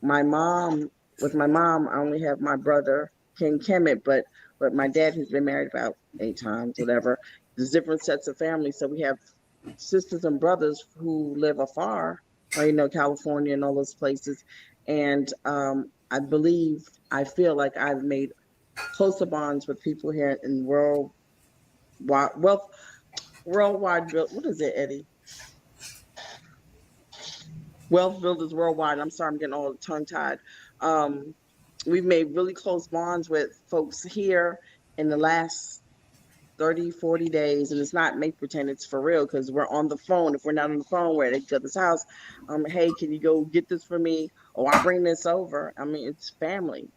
my mom, with my mom, I only have my brother King Kemet, but my dad, who's been married about 8 times, whatever. There's different sets of families, so we have sisters and brothers who live afar, or California and all those places. And I believe, I feel like I've made closer bonds with people here in worldwide. What is it, Eddie? Wealth builders worldwide. I'm sorry, I'm getting all tongue tied. Um, we've made really close bonds with folks here in the last 30, 40 days, and it's not make pretend, it's for real, because we're on the phone. If we're not on the phone, we're at each other's house. Hey, can you go get this for me? Oh, I'll bring this over. I mean, it's family.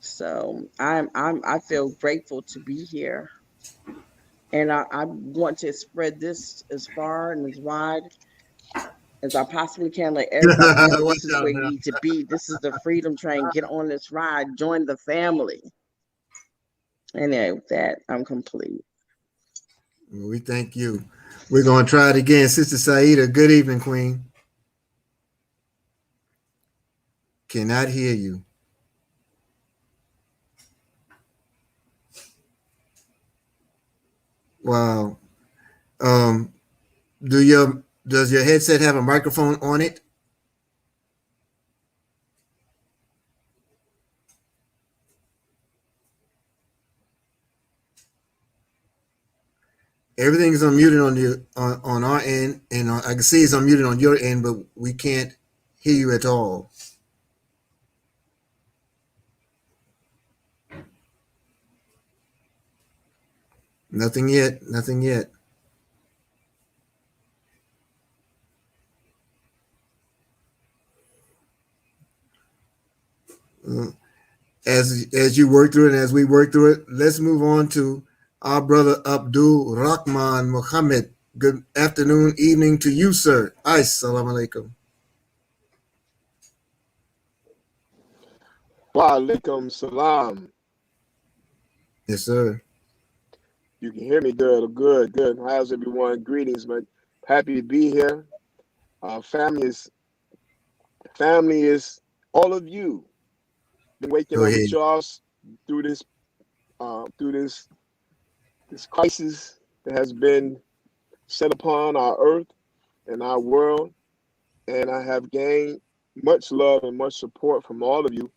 So I feel grateful to be here, and I want to spread this as far and as wide as I possibly can. Let everybody know Watch this is out where you now. need to be. This is the freedom train. Get on this ride. Join the family. And with that, I'm complete. We thank you. We're going to try it again. Sister Saida, good evening, Queen. Cannot hear you. Wow. Um, does your headset have a microphone on it? Everything is unmuted on our end, and I can see it's unmuted on your end, but we can't hear you at all. Nothing yet. Nothing yet. Uh, as you work through it, and as we work through it, let's move on to our brother Abdul Rahman Muhammad. Good afternoon, evening to you, sir. Assalamu alaikum. Wa alaikum salam. Yes, sir. You can hear me good. Good, good. How's everyone? Greetings, man. Happy to be here. Family is all of you. Been waking Go up ahead. with y'all through this crisis that has been set upon our earth and our world, and I have gained much love and much support from all of you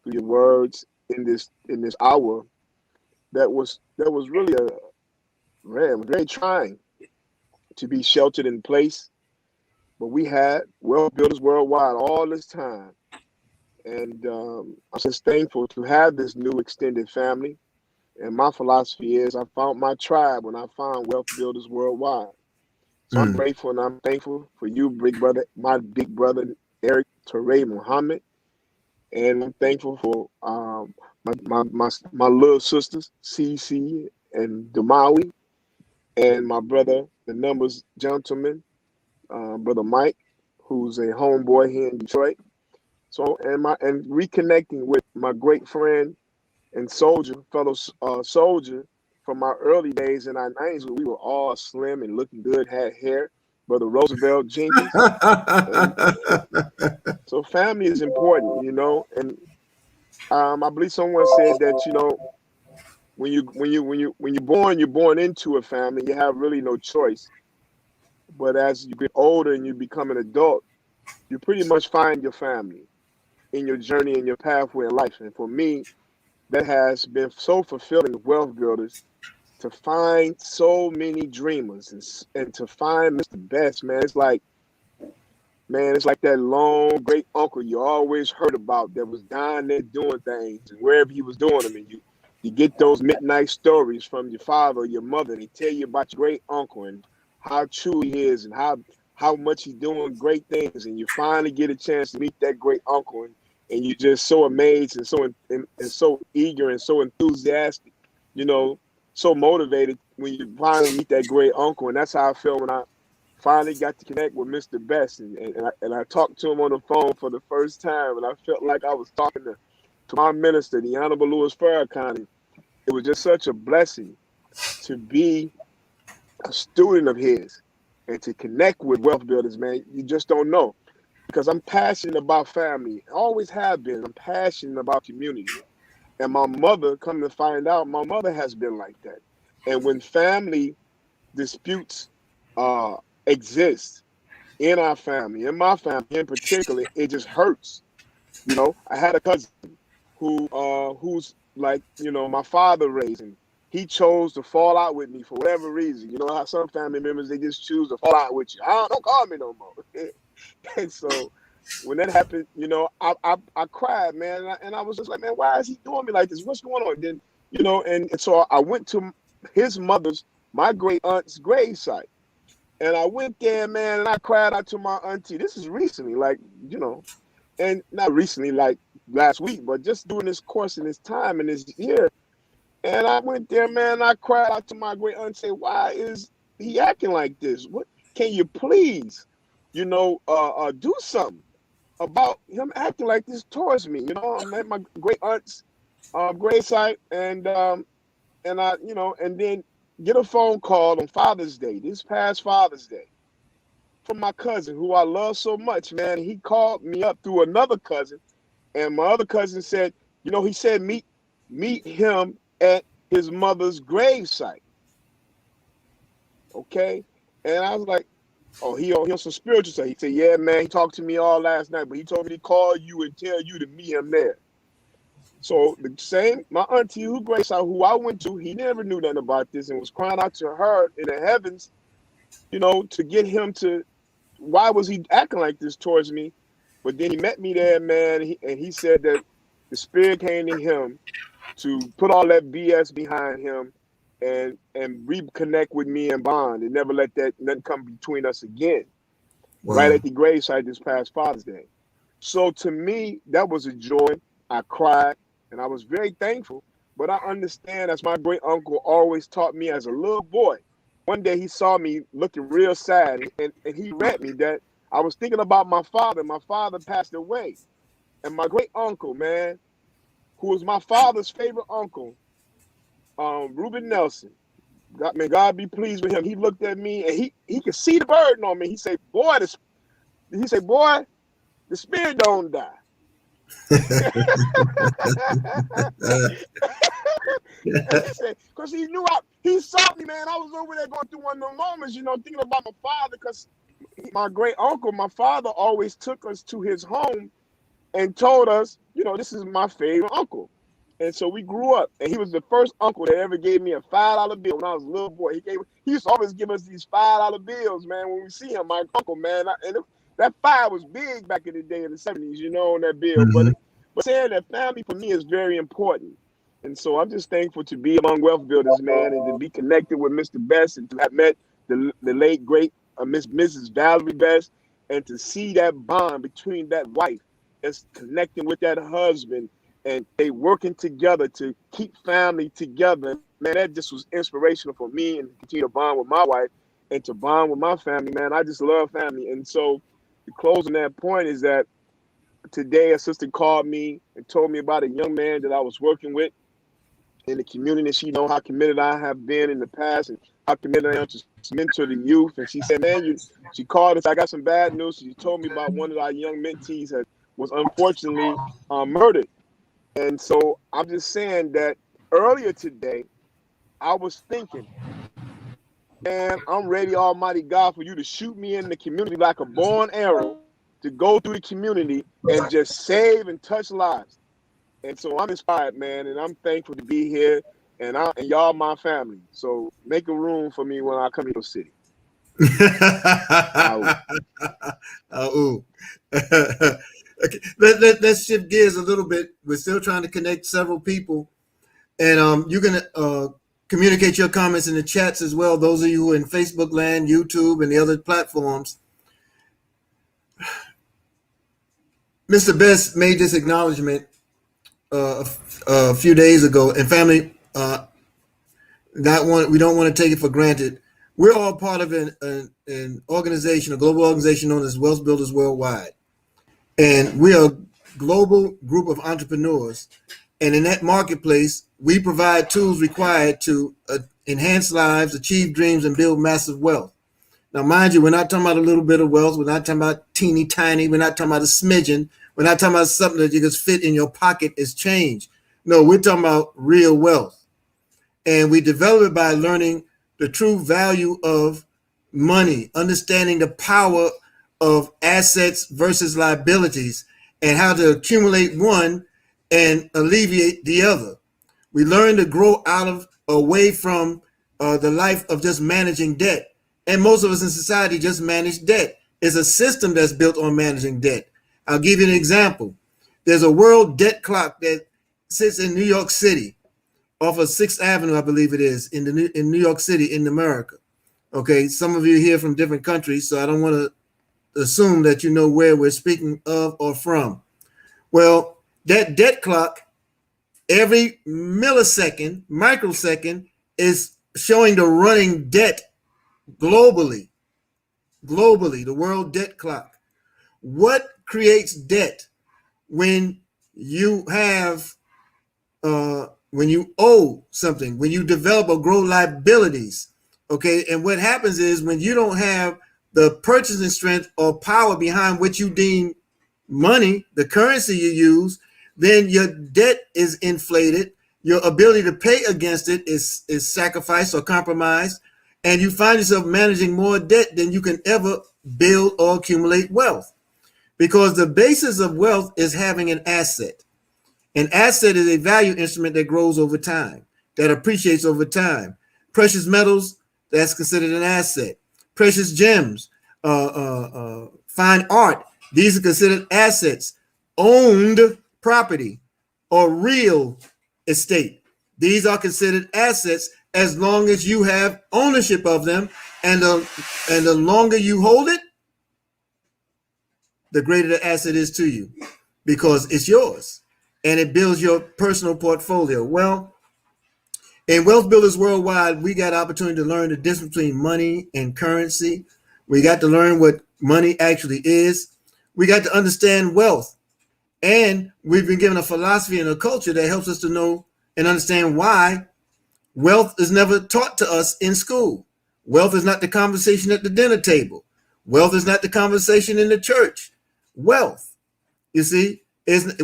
through your words in this hour. That was really very trying to be sheltered in place, but we had wealth builders worldwide all this time, and I'm just thankful to have this new extended family. And my philosophy is I found my tribe when I found wealth builders worldwide. So I'm Mm. grateful and I'm thankful for you, big brother, my big brother Eric Torre Muhammad, and I'm thankful for my little sisters CC and Damawi, and my brother, the numbers gentleman, brother Mike, who's a homeboy here in Detroit. So and reconnecting with my great friend and fellow soldier from our early days in our 90s when we were all slim and looking good, had hair, brother Roosevelt Jenkins. And so family is important, and I believe someone said that, when you're born into a family, you have really no choice. But as you get older and you become an adult, you pretty much find your family in your journey and your pathway in life. And for me, that has been so fulfilling with wealth builders, to find so many dreamers and to find Mr. Best, man. It's like that long great uncle you always heard about that was down there doing things, and wherever he was doing them, and you get those midnight stories from your father or your mother, and they tell you about your great uncle and how true he is and how much he's doing great things, and you finally get a chance to meet that great uncle, and you're just so amazed and so eager and so enthusiastic, you know, so motivated when you finally meet that great uncle. And that's how I feel when I finally got to connect with Mr. Best, and I talked to him on the phone for the first time, and I felt like I was talking to my minister, the Honorable Louis Farrakhan. It was just such a blessing to be a student of his and to connect with wealth builders, man. You just don't know. because I'm passionate about family. I always have been. I'm passionate about community. And my mother, come to find out, my mother has been like that. And when family disputes exist in our family, in my family in particular, it just hurts. You know, I had a cousin who's like, you know, my father raised him. He chose to fall out with me for whatever reason. You know how some family members, they just choose to fall out with you. Don't call me no more. And so when that happened, you know, I cried, man, and I was just like, man, why is he doing me like this? What's going on? Then, you know, and so I went to his mother's, my great aunt's grave site, and I went there, man, and I cried out to my auntie. This is recently, like, you know, and not recently, like last week, but just during this course and this time and this year. And I went there, man, and I cried out to my great aunt, say, why is he acting like this? What can you please, you know, do something about him acting like this towards me? You know, I'm at my great aunt's grave site, and I, you know, and then get a phone call on Father's Day, this past Father's Day, from my cousin who I love so much, man. He called me up through another cousin, and my other cousin said, you know, he said meet him at his mother's grave site. Okay, and I was like, oh, he on some spiritual stuff. He said, yeah, man, he talked to me all last night, but he told me to call you and tell you to meet him there. So the same, my auntie who grave site, who I went to, he never knew nothing about this and was crying out to her in the heavens, you know, to get him to, why was he acting like this towards me? But then he met me there, man, and he said that the spirit came to him to put all that BS behind him and reconnect with me and bond and never let that nothing come between us again. Wow. Right at the gravesite this past Father's Day. So to me, that was a joy. I cried and I was very thankful. But I understand, as my great uncle always taught me as a little boy. One day he saw me looking real sad, and he read me that I was thinking about my father. My father passed away. And my great uncle, man, who was my father's favorite uncle, Reuben Nelson, may God be pleased with him. He looked at me and he could see the burden on me. He said, boy, the spirit don't die. Because he knew he saw me, man. I was over there going through one of those moments, you know, thinking about my father, because my great uncle, my father, always took us to his home and told us, you know, this is my favorite uncle. And so we grew up, and he was the first uncle that ever gave me a $5 bill when I was a little boy. He used to always give us these $5 bills, man, when we see him, my uncle, man. That 5 was big back in the day in the 70s, you know, on that bill. Mm-hmm. But saying that family for me is very important. And so I'm just thankful to be among wealth builders, man, and to be connected with Mr. Best, and to have met the late, great Mrs. Valerie Best, and to see that bond between that wife that's connecting with that husband, and they working together to keep family together. Man, that just was inspirational for me, and continue to bond with my wife and to bond with my family, man. I just love family. And so the closing that point is that today a sister called me and told me about a young man that I was working with in the community. She know how committed I have been in the past and how committed I am to mentor the youth. And she said, man, she called us. I got some bad news. She told me about one of our young mentees that was unfortunately murdered. And so I'm just saying that earlier today, I was thinking, man, I'm ready, Almighty God, for you to shoot me in the community like a bow and arrow, to go through the community and just save and touch lives. And so I'm inspired, man, and I'm thankful to be here, and y'all my family. So make a room for me when I come to your city. Okay, let's shift gears a little bit. We're still trying to connect several people, and you can communicate your comments in the chats as well. Those of you who are in Facebook land, YouTube, and the other platforms. Mr. Best made this acknowledgement a few days ago, and family, we don't want to take it for granted. We're all part of an organization, a global organization known as Wealth Builders Worldwide. And we are a global group of entrepreneurs. And in that marketplace, we provide tools required to enhance lives, achieve dreams, and build massive wealth. Now, mind you, we're not talking about a little bit of wealth. We're not talking about teeny tiny. We're not talking about a smidgen. We're not talking about something that you can fit in your pocket as change. No, we're talking about real wealth. And we develop it by learning the true value of money, understanding the power of assets versus liabilities, and how to accumulate one and alleviate the other. We learn to grow out of, away from the life of just managing debt. And most of us in society just manage debt. It's a system that's built on managing debt. I'll give you an example. There's a world debt clock that sits in New York City, off of 6th Avenue, I believe it is, in New York City, in America. Okay, some of you are here from different countries, so I don't want to assume that you know where we're speaking of or from. Well, that debt clock, every millisecond, microsecond, is showing the running debt globally, the world debt clock. What creates debt? When you have, when you owe something, when you develop or grow liabilities, okay? And what happens is when you don't have the purchasing strength or power behind what you deem money, the currency you use, then your debt is inflated. Your ability to pay against it is sacrificed or compromised. And you find yourself managing more debt than you can ever build or accumulate wealth. Because the basis of wealth is having an asset. An asset is a value instrument that grows over time, that appreciates over time. Precious metals, that's considered an asset. Precious gems, fine art, these are considered assets. Owned property or real estate, these are considered assets as long as you have ownership of them, and the longer you hold it, the greater the asset is to you, because it's yours and it builds your personal portfolio. Well, in Wealth Builders Worldwide, we got opportunity to learn the difference between money and currency. We got to learn what money actually is. We got to understand wealth. And we've been given a philosophy and a culture that helps us to know and understand why wealth is never taught to us in school. Wealth is not the conversation at the dinner table. Wealth is not the conversation in the church. Wealth, you see,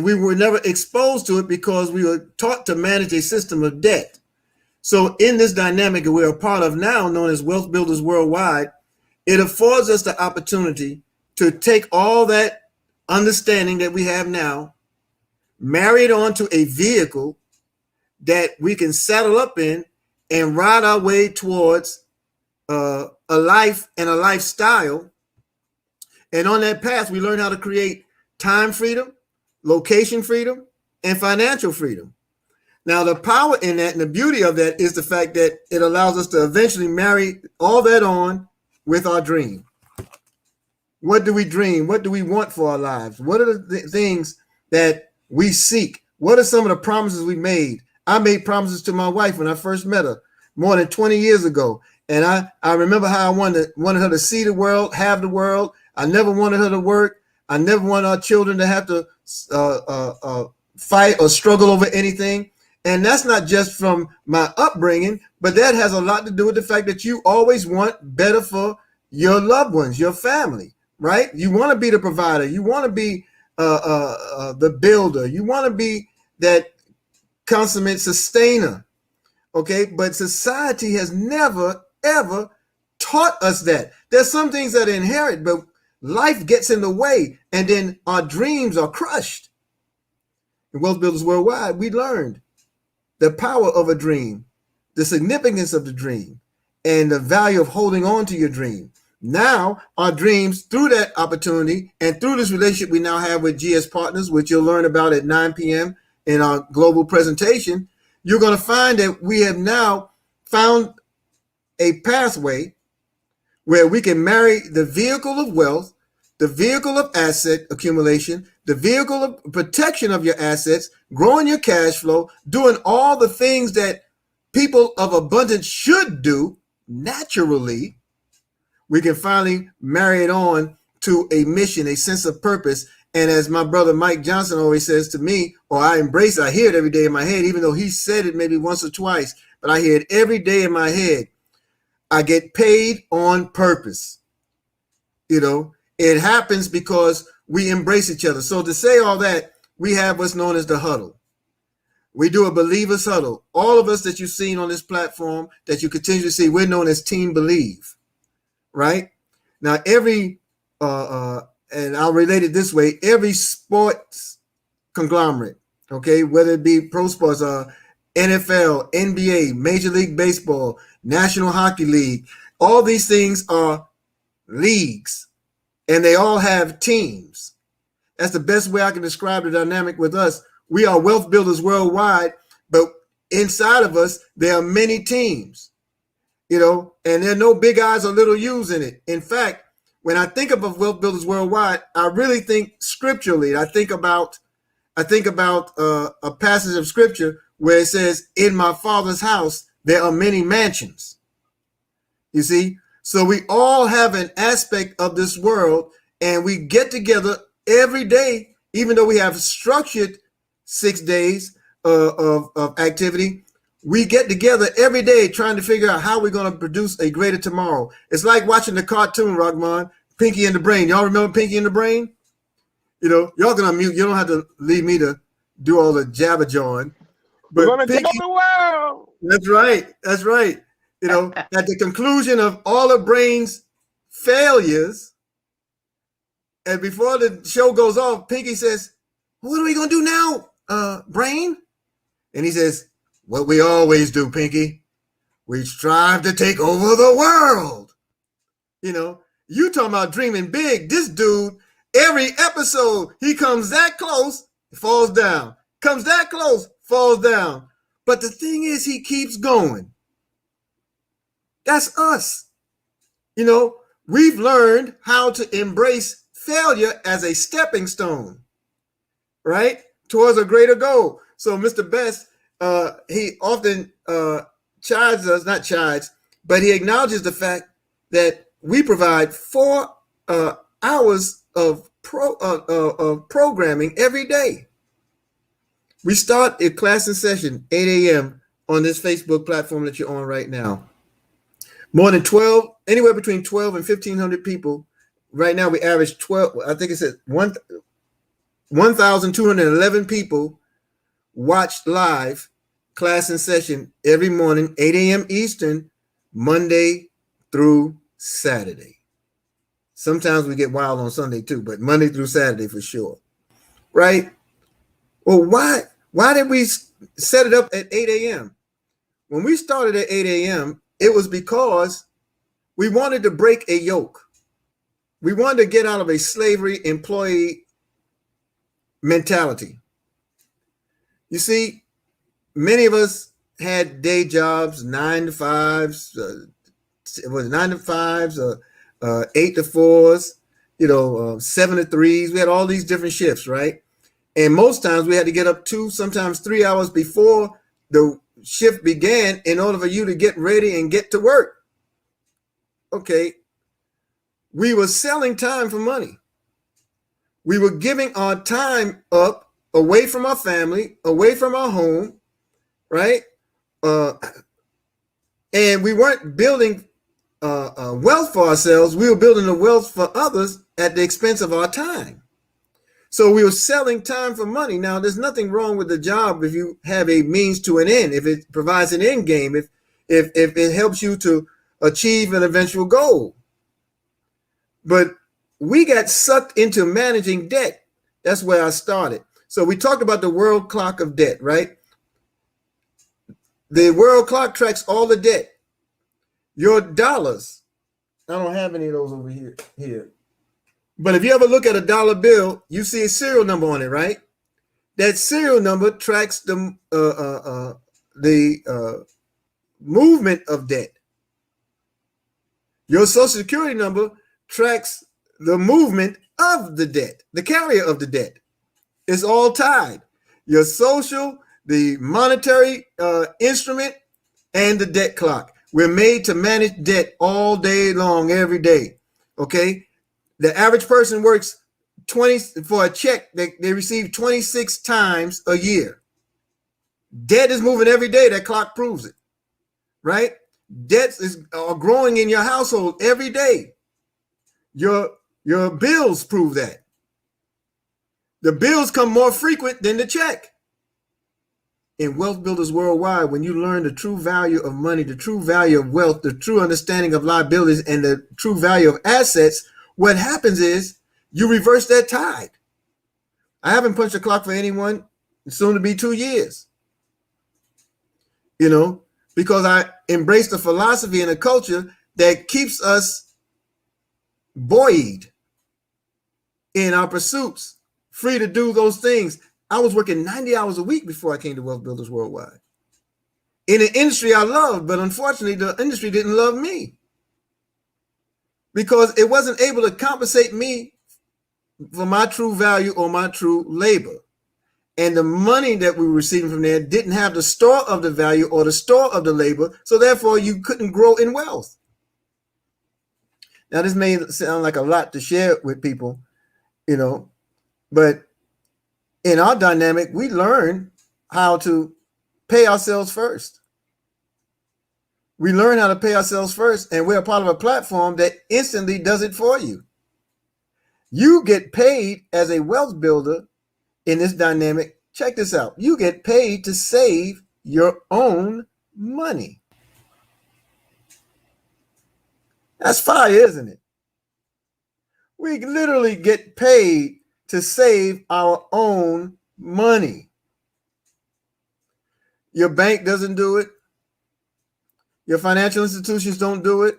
we were never exposed to it because we were taught to manage a system of debt. So in this dynamic that we're a part of now, known as Wealth Builders Worldwide, it affords us the opportunity to take all that understanding that we have now, marry it onto a vehicle that we can saddle up in and ride our way towards a life and a lifestyle. And on that path, we learn how to create time freedom, location freedom, and financial freedom. Now, the power in that and the beauty of that is the fact that it allows us to eventually marry all that on with our dream. What do we dream? What do we want for our lives? What are the things that we seek? What are some of the promises we made? I made promises to my wife when I first met her more than 20 years ago. And I remember how I wanted her to see the world, have the world. I never wanted her to work. I never wanted our children to have to fight or struggle over anything. And that's not just from my upbringing, but that has a lot to do with the fact that you always want better for your loved ones, your family, right? You want to be the provider. You want to be the builder. You want to be that consummate sustainer, okay? But society has never, ever taught us that. There's some things that are inherent, but life gets in the way, and then our dreams are crushed. In Wealth Builders Worldwide, we learned the power of a dream, the significance of the dream, and the value of holding on to your dream. Now, our dreams, through that opportunity and through this relationship we now have with GS Partners, which you'll learn about at 9 p.m. in our global presentation, you're going to find that we have now found a pathway where we can marry the vehicle of wealth, the vehicle of asset accumulation, the vehicle of protection of your assets, growing your cash flow, doing all the things that people of abundance should do naturally. We can finally marry it on to a mission, a sense of purpose. And as my brother Mike Johnson always says to me, or I embrace it, I hear it every day in my head, even though he said it maybe once or twice, but I hear it every day in my head. I get paid on purpose. You know, it happens because we embrace each other. So to say all that, we have what's known as the huddle. We do a believers huddle. All of us that you've seen on this platform, that you continue to see, we're known as Team Believe, right? Now, and I'll relate it this way, every sports conglomerate, okay, whether it be pro sports, NFL, NBA, Major League Baseball, National Hockey League, all these things are leagues, and they all have teams. That's the best way I can describe the dynamic with us. We are wealth builders worldwide, but inside of us, there are many teams, you know, and there are no big I's or little U's in it. In fact, when I think of wealth builders worldwide, I really think scripturally. I think about a passage of scripture where it says, "In my Father's house there are many mansions." You see, so we all have an aspect of this world, and we get together every day, even though we have structured 6 days of activity. We get together every day trying to figure out how we're going to produce a greater tomorrow. It's like watching the cartoon, Rahman, Pinky and the Brain. Y'all remember Pinky and the Brain? You know, y'all can unmute. You don't have to leave me to do all the jabber jawing. We're gonna Pinky, take over the world. That's right. That's right. You know, at the conclusion of all of Brain's failures, and before the show goes off, Pinky says, "What are we gonna do now, Brain?" And he says, "What we always do, Pinky. We strive to take over the world." You know, you talking about dreaming big. This dude, every episode, he comes that close, falls down. Comes that close, falls down. But the thing is, he keeps going. That's us. You know, we've learned how to embrace failure as a stepping stone, right, towards a greater goal. So Mr. Best, he often chides us, not chides, but he acknowledges the fact that we provide 4 hours of programming every day. We start a class in session 8 a.m. on this Facebook platform that you're on right now. More than 12, anywhere between 12 and 1,500 people. Right now we average 12, I think it says 1,211 people watched live class in session every morning, 8 a.m. Eastern, Monday through Saturday. Sometimes we get wild on Sunday too, but Monday through Saturday for sure, right? Well, why did we set it up at 8 a.m.? When we started at 8 a.m., it was because we wanted to break a yoke. We wanted to get out of a slavery employee mentality. You see, many of us had day jobs, 9 to 5s, 9 to 5s, 8 to 4s, 7 to 3s. We had all these different shifts, right? And most times we had to get up 2, sometimes 3 hours before the shift began in order for you to get ready and get to work. Okay. We were selling time for money. We were giving our time up away from our family, away from our home, right? And we weren't building wealth for ourselves. We were building the wealth for others at the expense of our time. So we were selling time for money. Now, there's nothing wrong with the job if you have a means to an end, if it provides an end game, if it helps you to achieve an eventual goal. But we got sucked into managing debt. That's where I started. So we talked about the world clock of debt, right? The world clock tracks all the debt. Your dollars. I don't have any of those over here. But if you ever look at a dollar bill, you see a serial number on it, right? That serial number tracks the movement of debt. Your Social Security number tracks the movement of the debt, the carrier of the debt. It's all tied. Your social, the monetary instrument, and the debt clock. We're made to manage debt all day long, every day. Okay? The average person works 20 for a check they receive 26 times a year. Debt is moving every day. That clock proves it, right? Debts are growing in your household every day. Your Your bills prove that. The bills come more frequent than the check. In Wealth Builders Worldwide, when you learn the true value of money, the true value of wealth, the true understanding of liabilities, and the true value of assets, what happens is you reverse that tide. I haven't punched a clock for anyone. It's soon to be 2 years. Because I embrace the philosophy and a culture that keeps us buoyed in our pursuits, free to do those things. I was working 90 hours a week before I came to Wealth Builders Worldwide. In an industry I loved, but unfortunately the industry didn't love me because it wasn't able to compensate me for my true value or my true labor. And the money that we were receiving from there didn't have the store of the value or the store of the labor, so therefore you couldn't grow in wealth. Now this may sound like a lot to share with people, but in our dynamic, we learn how to pay ourselves first. We learn how to pay ourselves first, and we're a part of a platform that instantly does it for you. You get paid as a wealth builder in this dynamic. Check this out. You get paid to save your own money. That's fire, isn't it? We literally get paid to save our own money. Your bank doesn't do it. Your financial institutions don't do it.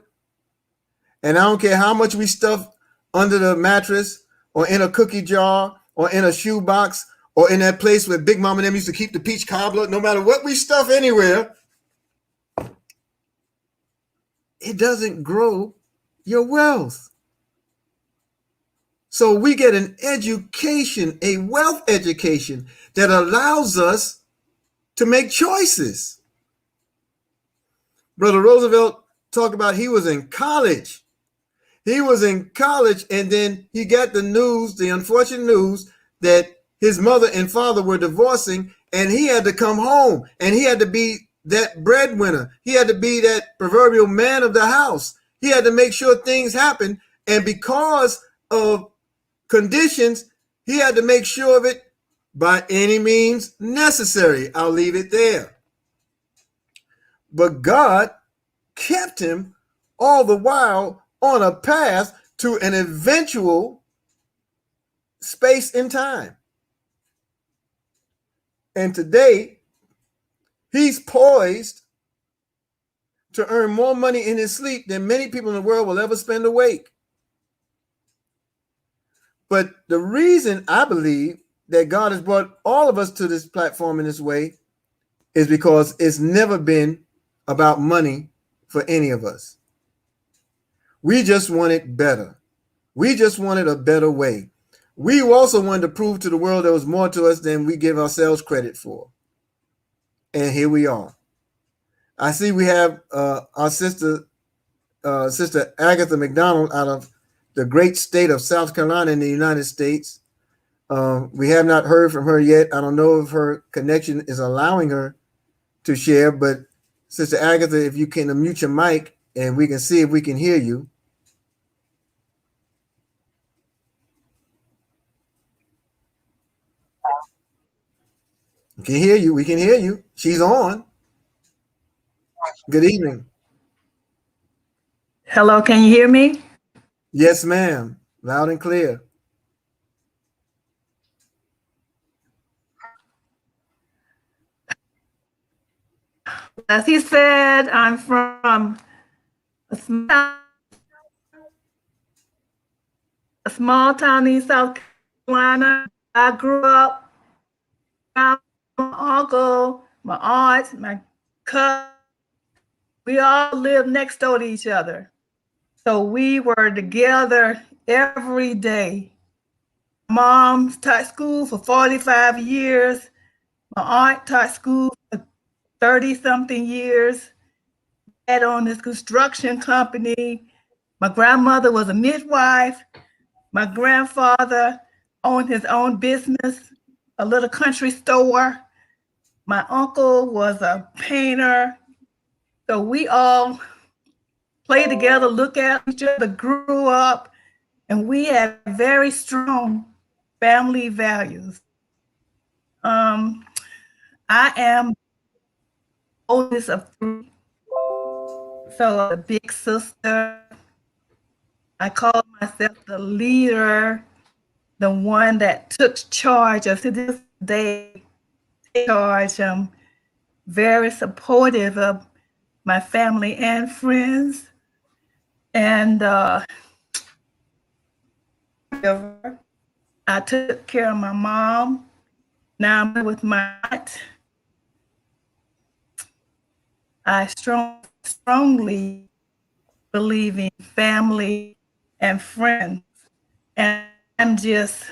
And I don't care how much we stuff under the mattress or in a cookie jar or in a shoebox or in that place where Big Mama and them used to keep the peach cobbler. No matter what we stuff anywhere, it doesn't grow your wealth. So we get an education, a wealth education that allows us to make choices. Brother Roosevelt talked about he was in college. He was in college and then he got the news, the unfortunate news that his mother and father were divorcing and he had to come home and he had to be that breadwinner. He had to be that proverbial man of the house. He had to make sure things happened. And because of conditions, he had to make sure of it by any means necessary. I'll leave it there. But God kept him all the while on a path to an eventual space in time. And today, he's poised to earn more money in his sleep than many people in the world will ever spend awake. But the reason I believe that God has brought all of us to this platform in this way is because it's never been about money for any of us. We just wanted better. We just wanted a better way. We also wanted to prove to the world there was more to us than we give ourselves credit for. And here we are. I see we have our sister Agatha McDonald out of the great state of South Carolina in the United States. We have not heard from her yet. I don't know if her connection is allowing her to share, but Sister Agatha, if you can unmute your mic and we can see if we can hear you. We can hear you. We can hear you. She's on. Good evening. Hello, can you hear me? Yes, ma'am. Loud and clear. As he said, I'm from a small town in South Carolina. I grew up around my uncle, my aunt, my cousin. We all lived next door to each other. So we were together every day. Mom taught school for 45 years. My aunt taught school for 30-something years. Dad owned his construction company. My grandmother was a midwife. My grandfather owned his own business, a little country store. My uncle was a painter. So we all played together, looked at each other, grew up, and we have very strong family values. I am oldest of three, so a big sister. I call myself the leader, the one that took charge of to this day. Charge. I'm very supportive of my family and friends, and I took care of my mom. Now I'm with my aunt. I strongly believe in family and friends, and I'm just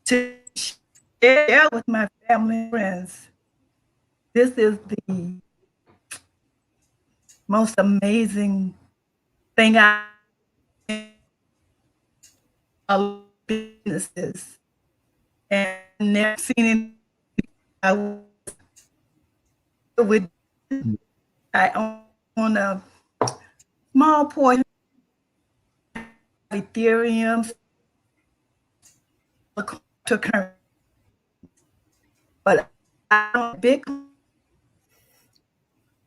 to share with my family and friends. This is the most amazing thing I businesses and never seen it. I would I own a small portion of Ethereum, but I don't big.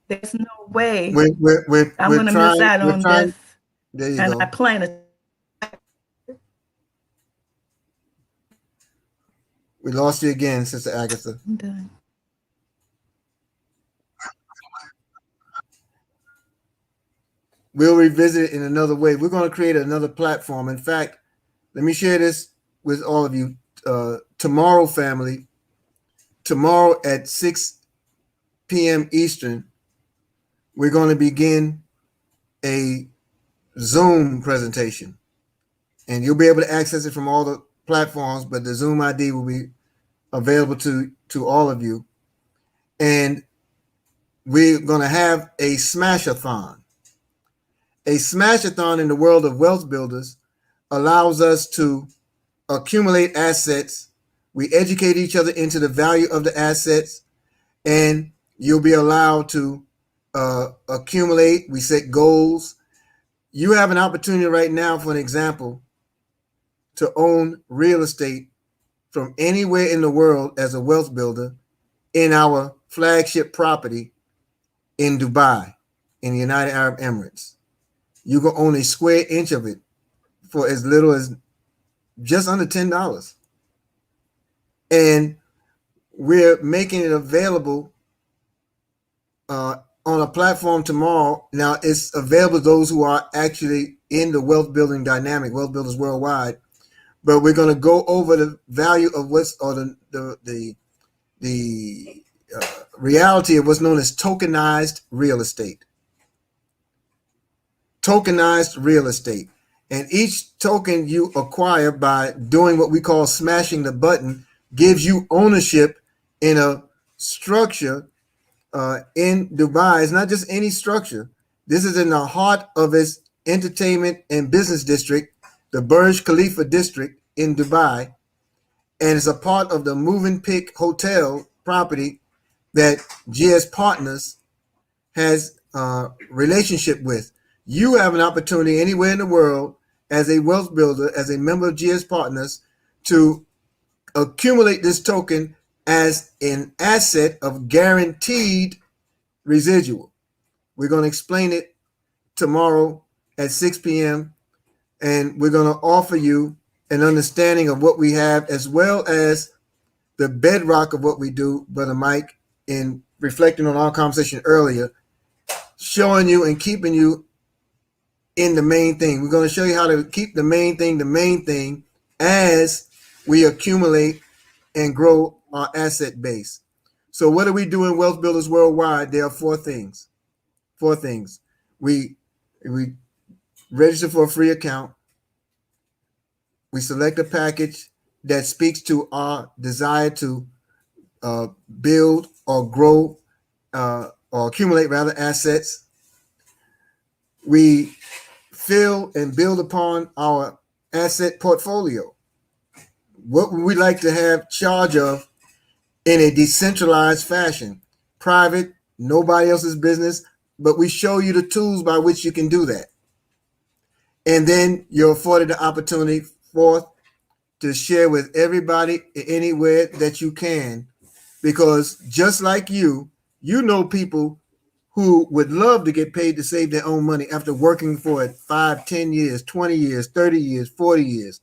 There's no way I'm going to miss out on this. There you and go. I plan to. We lost you again, Sister Agatha. I'm done. We'll revisit it in another way. We're going to create another platform. In fact, let me share this with all of you. Tomorrow, family, tomorrow at 6 p.m. Eastern, we're going to begin a Zoom presentation. And you'll be able to access it from all the platforms, but the Zoom ID will be available to all of you. And we're going to have a smash-a-thon. A smash-a-thon in the world of wealth builders allows us to accumulate assets. We educate each other into the value of the assets, and you'll be allowed to accumulate. We set goals. You have an opportunity right now, for an example, to own real estate from anywhere in the world as a wealth builder in our flagship property in Dubai, in the United Arab Emirates. You can own a square inch of it for as little as just under $10. And we're making it available on a platform tomorrow. Now it's available to those who are actually in the wealth building dynamic, wealth builders worldwide. But we're going to go over the value of the reality of what's known as tokenized real estate. Tokenized real estate. And each token you acquire by doing what we call smashing the button gives you ownership in a structure in Dubai. It's not just any structure. This is in the heart of its entertainment and business district, the Burj Khalifa district in Dubai. And it's a part of the Movenpick Hotel property that GS Partners has a relationship with. You have an opportunity anywhere in the world as a wealth builder, as a member of GS Partners, to accumulate this token as an asset of guaranteed residual. We're going to explain it tomorrow at 6 p.m. and we're going to offer you an understanding of what we have, as well as the bedrock of what we do, Brother Mike, in reflecting on our conversation earlier, showing you and keeping you in the main thing. We're going to show you how to keep the main thing as we accumulate and grow our asset base. So what do we do in Wealth Builders Worldwide? There are four things. We register for a free account. We select a package that speaks to our desire to build or grow or accumulate rather assets. We fill and build upon our asset portfolio. What would we like to have charge of in a decentralized fashion? Private, nobody else's business, but we show you the tools by which you can do that. And then you're afforded the opportunity, fourth, to share with everybody anywhere that you can, because just like you know people who would love to get paid to save their own money after working for it 5, 10 years, 20 years, 30 years, 40 years.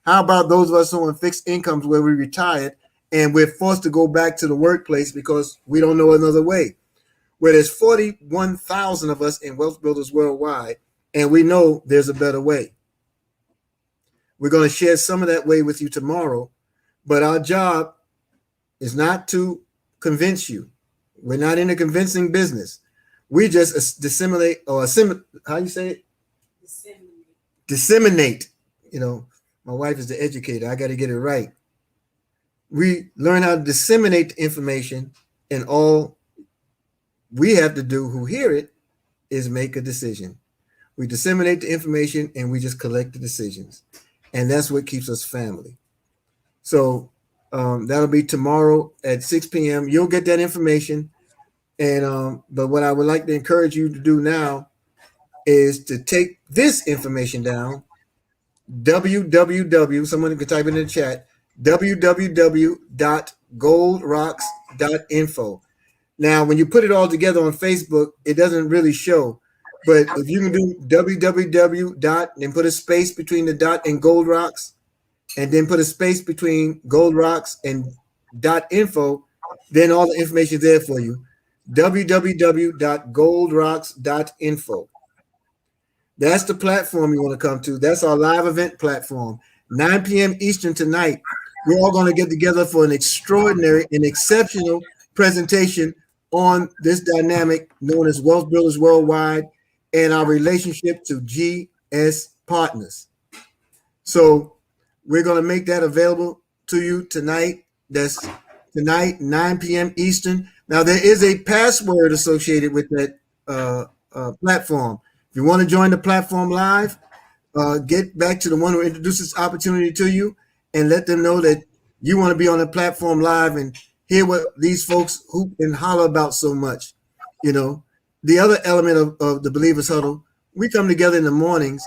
How about those of us who are on fixed incomes where we retired and we're forced to go back to the workplace because we don't know another way? Where there's 41,000 of us in Wealth Builders Worldwide, and we know there's a better way. We're going to share some of that way with you tomorrow, but our job is not to convince you. We're not in a convincing business. We just disseminate, or how you say it? Disseminate. You know, my wife is the educator. I got to get it right. We learn how to disseminate the information, and all we have to do who hear it is make a decision. We disseminate the information and we just collect the decisions. And that's what keeps us family. So that'll be tomorrow at 6 p.m. You'll get that information. And but what I would like to encourage you to do now is to take this information down. Someone can type it in the chat, www.goldrocks.info. Now, when you put it all together on Facebook, it doesn't really show. But if you can do www. and put a space between the dot and Gold Rocks, and then put a space between Gold Rocks and .info, then all the information is there for you. www.goldrocks.info. That's the platform you want to come to. That's our live event platform. 9 p.m. Eastern tonight. We're all going to get together for an extraordinary and exceptional presentation on this dynamic known as Wealth Builders Worldwide and our relationship to GS Partners. So we're going to make that available to you tonight. That's tonight, 9 p.m. Eastern. Now, there is a password associated with that platform. If you want to join the platform live, get back to the one who introduced this opportunity to you and let them know that you want to be on the platform live and hear what these folks hoop and holler about so much. You know, the other element of the Believers Huddle, we come together in the mornings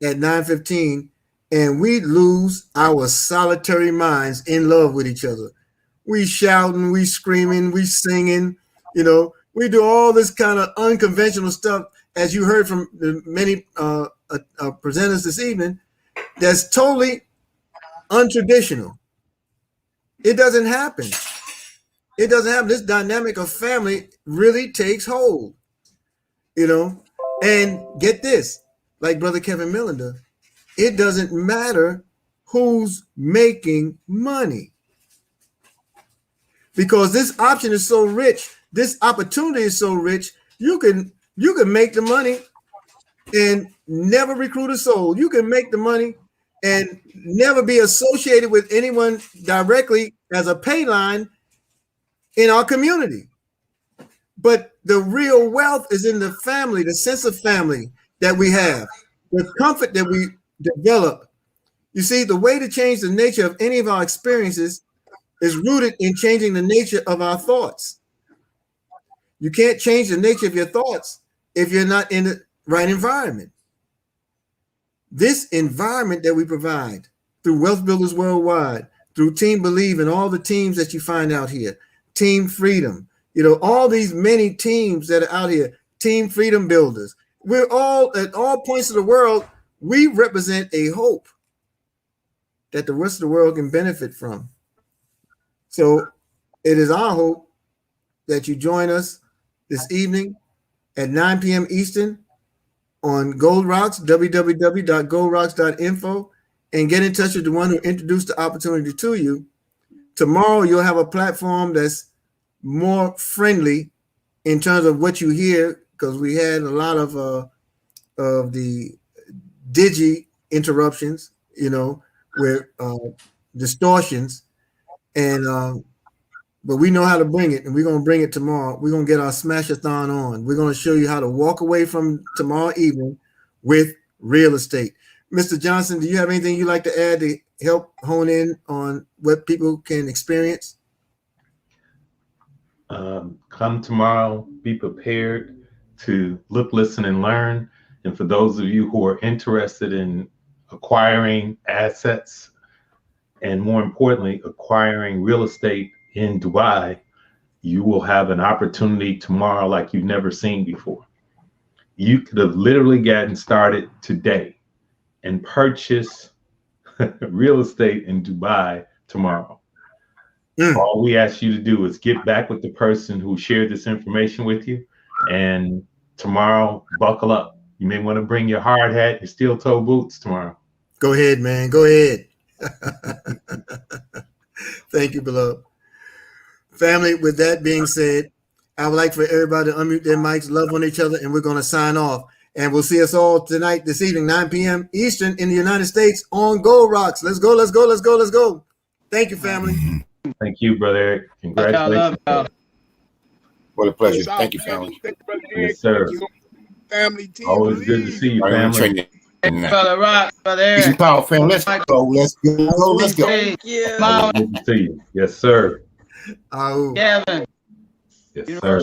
at 9:15 and we lose our solitary minds in love with each other. We shouting, we screaming, we singing, you know, we do all this kind of unconventional stuff, as you heard from the many presenters this evening, that's totally untraditional. It doesn't happen. It doesn't happen. This dynamic of family really takes hold, you know. And get this, like Brother Kevin Millender, it doesn't matter who's making money, because this option is so rich, this opportunity is so rich, you can make the money and never recruit a soul. You can make the money and never be associated with anyone directly as a pay line in our community. But the real wealth is in the family, the sense of family that we have, the comfort that we develop. You see, the way to change the nature of any of our experiences is rooted in changing the nature of our thoughts. You can't change the nature of your thoughts if you're not in the right environment. This environment that we provide through Wealth Builders Worldwide, through Team Believe and all the teams that you find out here, Team Freedom, you know, all these many teams that are out here, Team Freedom Builders. We're all at all points of the world, we represent a hope that the rest of the world can benefit from. So it is our hope that you join us this evening at 9 p.m. Eastern on Gold Rocks, www.goldrocks.info, and get in touch with the one who introduced the opportunity to you. Tomorrow, you'll have a platform that's more friendly in terms of what you hear, because we had a lot of the digi interruptions, you know, with distortions, and but we know how to bring it, and we're going to bring it tomorrow. We're going to get our Smash-a-thon on. We're going to show you how to walk away from tomorrow evening with real estate. Mr. Johnson, do you have anything you'd like to add to help hone in on what people can experience? Come tomorrow, be prepared to look, listen, and learn. And for those of you who are interested in acquiring assets and more importantly, acquiring real estate in Dubai, you will have an opportunity tomorrow like you've never seen before. You could have literally gotten started today and purchase real estate in Dubai tomorrow. All we ask you to do is get back with the person who shared this information with you, and tomorrow, buckle up. You may want to bring your hard hat, your steel toe boots tomorrow. Go ahead, man. Go ahead. Thank you, beloved. Family, with that being said, I would like for everybody to unmute their mics, love on each other, and we're going to sign off. And we'll see us all tonight, this evening, 9 p.m. Eastern in the United States on Gold Rocks. Let's go, let's go, let's go, let's go. Thank you, family. Thank you, Brother Eric. Congratulations. What a pleasure. Thank you, family. Yes, sir. Family team. Always good to see you, family. Brother Rock, Brother Eric. Easy power, family. Let's go. Let's go. Let's go. Thank you. Always good to see you. Yes, sir. Oh. Kevin. Yes, sir.